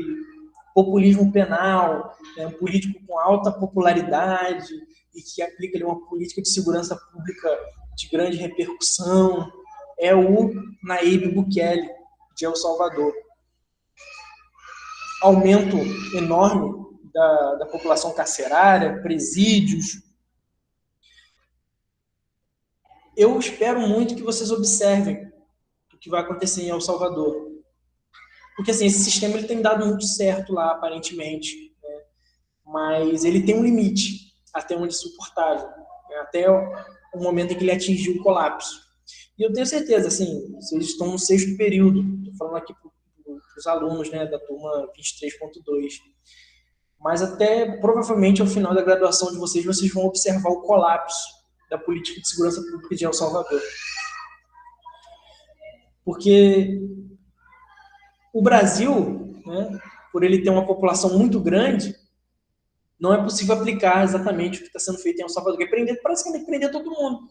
populismo penal, um político com alta popularidade e que aplica ali, uma política de segurança pública de grande repercussão, é o Nayib Bukele, de El Salvador. Aumento enorme da população carcerária, presídios. Eu espero muito que vocês observem o que vai acontecer em El Salvador. Porque assim, esse sistema ele tem dado muito certo lá, aparentemente, né? Mas ele tem um limite, até onde é suportável, né? Até o momento em que ele atingiu o colapso. E eu tenho certeza, assim, vocês estão no 6º período, estou falando aqui para os alunos, né, da turma 23.2, mas até provavelmente ao final da graduação de vocês vão observar o colapso da política de segurança pública de El Salvador. Porque o Brasil, né, por ele ter uma população muito grande, não é possível aplicar exatamente o que está sendo feito em El Salvador, que é praticamente prender todo mundo.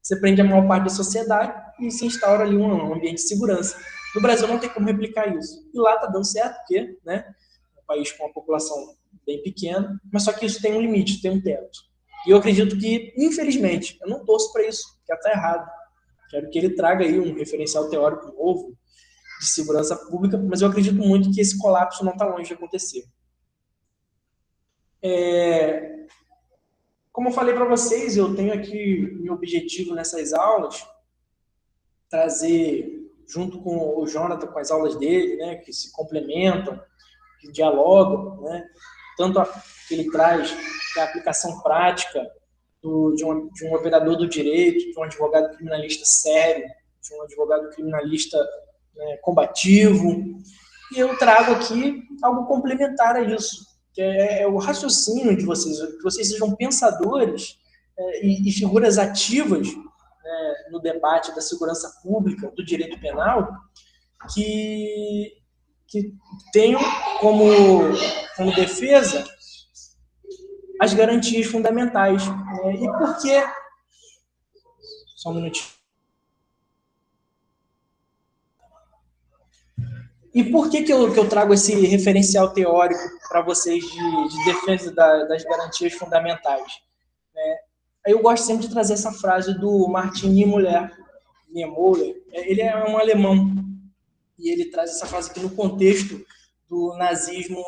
Você prende a maior parte da sociedade e se instaura ali um ambiente de segurança. No Brasil não tem como replicar isso. E lá está dando certo, porque, né, é um país com uma população bem pequena, mas só que isso tem um limite, tem um teto. E eu acredito que, infelizmente, eu não torço para isso, porque está errado. Quero que ele traga aí um referencial teórico novo de segurança pública, mas eu acredito muito que esse colapso não está longe de acontecer. Como eu falei para vocês, eu tenho aqui meu objetivo nessas aulas, trazer, junto com o Jonathan, com as aulas dele, né, que se complementam, que dialogam, né, tanto que ele traz a aplicação prática de um operador do direito, de um advogado criminalista sério, de um advogado criminalista, né, combativo, e eu trago aqui algo complementar a isso, que é o raciocínio de vocês, que vocês sejam pensadores e figuras ativas, né, no debate da segurança pública, do direito penal, que tenham como defesa as garantias fundamentais. Né? E por quê? Só um minutinho. E por que eu trago esse referencial teórico para vocês de defesa das garantias fundamentais? Eu gosto sempre de trazer essa frase do Martin Niemöller. Ele é um alemão, e ele traz essa frase aqui no contexto do nazismo,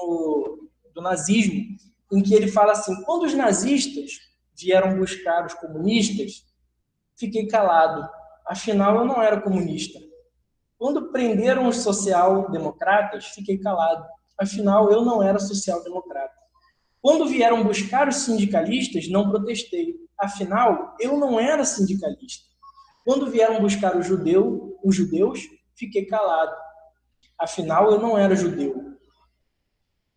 em que ele fala assim: quando os nazistas vieram buscar os comunistas, fiquei calado, afinal eu não era comunista. Quando prenderam os social-democratas, fiquei calado, afinal eu não era social-democrata. Quando vieram buscar os sindicalistas, não protestei, afinal eu não era sindicalista. Quando vieram buscar os judeus, fiquei calado, afinal eu não era judeu.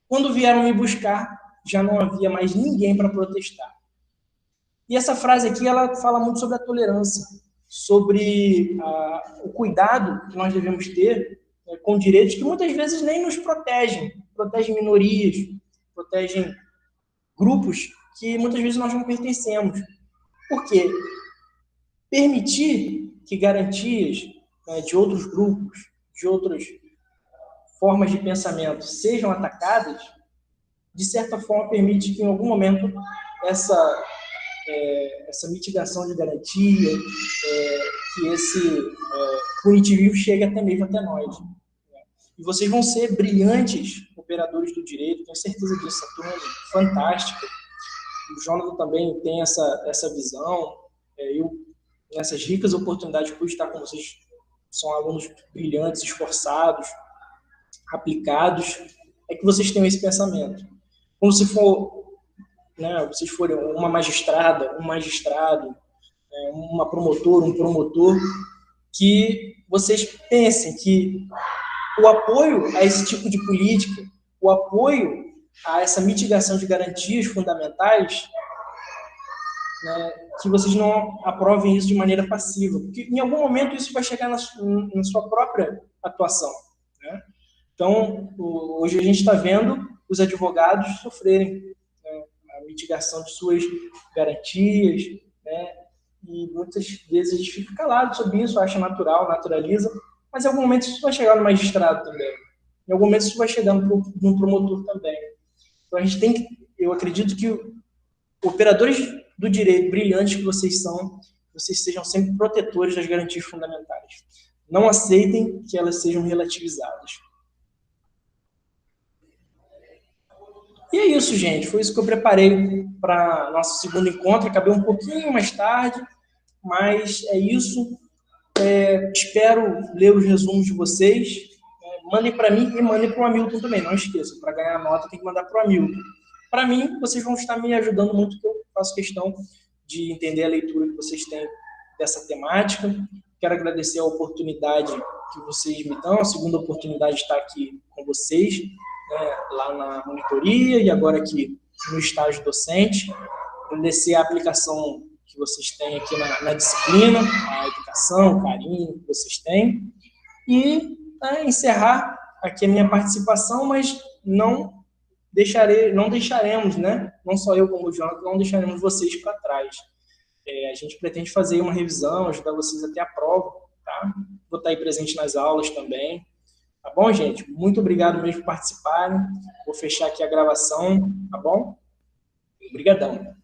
Quando vieram me buscar, já não havia mais ninguém para protestar. E essa frase aqui, ela fala muito sobre a tolerância, sobre o cuidado que nós devemos ter com direitos que muitas vezes nem nos protegem minorias, protegem grupos que muitas vezes nós não pertencemos. Por quê? Permitir que garantias, né, de outros grupos, de outras formas de pensamento sejam atacadas, de certa forma permite que em algum momento essa mitigação de garantia, que esse punitivismo chegue até mesmo até nós. Né? E vocês vão ser brilhantes operadores do direito, tenho certeza disso, essa turma é fantástica. O Jonathan também tem essa visão. Eu, nessas ricas oportunidades, pude estar com vocês, são alunos brilhantes, esforçados, aplicados, é que vocês tenham esse pensamento. Como se for, né, vocês forem uma magistrada, um magistrado, uma promotora, um promotor, que vocês pensem que o apoio a esse tipo de política, o apoio a essa mitigação de garantias fundamentais, né, que vocês não aprovem isso de maneira passiva, porque em algum momento isso vai chegar na sua própria atuação. Né? Então, hoje a gente está vendo os advogados sofrerem, né, a mitigação de suas garantias, né, e muitas vezes a gente fica calado sobre isso, acha natural, naturaliza, mas em algum momento isso vai chegar no magistrado também, em algum momento isso vai chegar no promotor também. Então a gente tem que, eu acredito que operadores do direito brilhantes que vocês são, vocês sejam sempre protetores das garantias fundamentais. Não aceitem que elas sejam relativizadas. E é isso, gente. Foi isso que eu preparei para nosso segundo encontro. Acabei um pouquinho mais tarde, mas é isso. Espero ler os resumos de vocês. Mandem para mim e mandem para o Hamilton também. Não esqueçam, para ganhar a nota tem que mandar para o Hamilton. Para mim, vocês vão estar me ajudando muito, porque eu faço questão de entender a leitura que vocês têm dessa temática. Quero agradecer a oportunidade que vocês me dão, a segunda oportunidade de estar aqui com vocês, né, lá na monitoria e agora aqui no estágio docente. Agradecer a aplicação que vocês têm aqui na disciplina, a educação, o carinho que vocês têm. E encerrar aqui a minha participação, mas não deixaremos, né? Não só eu como o Jonathan, não deixaremos vocês para trás. A gente pretende fazer uma revisão, ajudar vocês até a prova, tá? Vou estar aí presente nas aulas também. Tá bom, gente? Muito obrigado mesmo por participarem. Vou fechar aqui a gravação, tá bom? Obrigadão.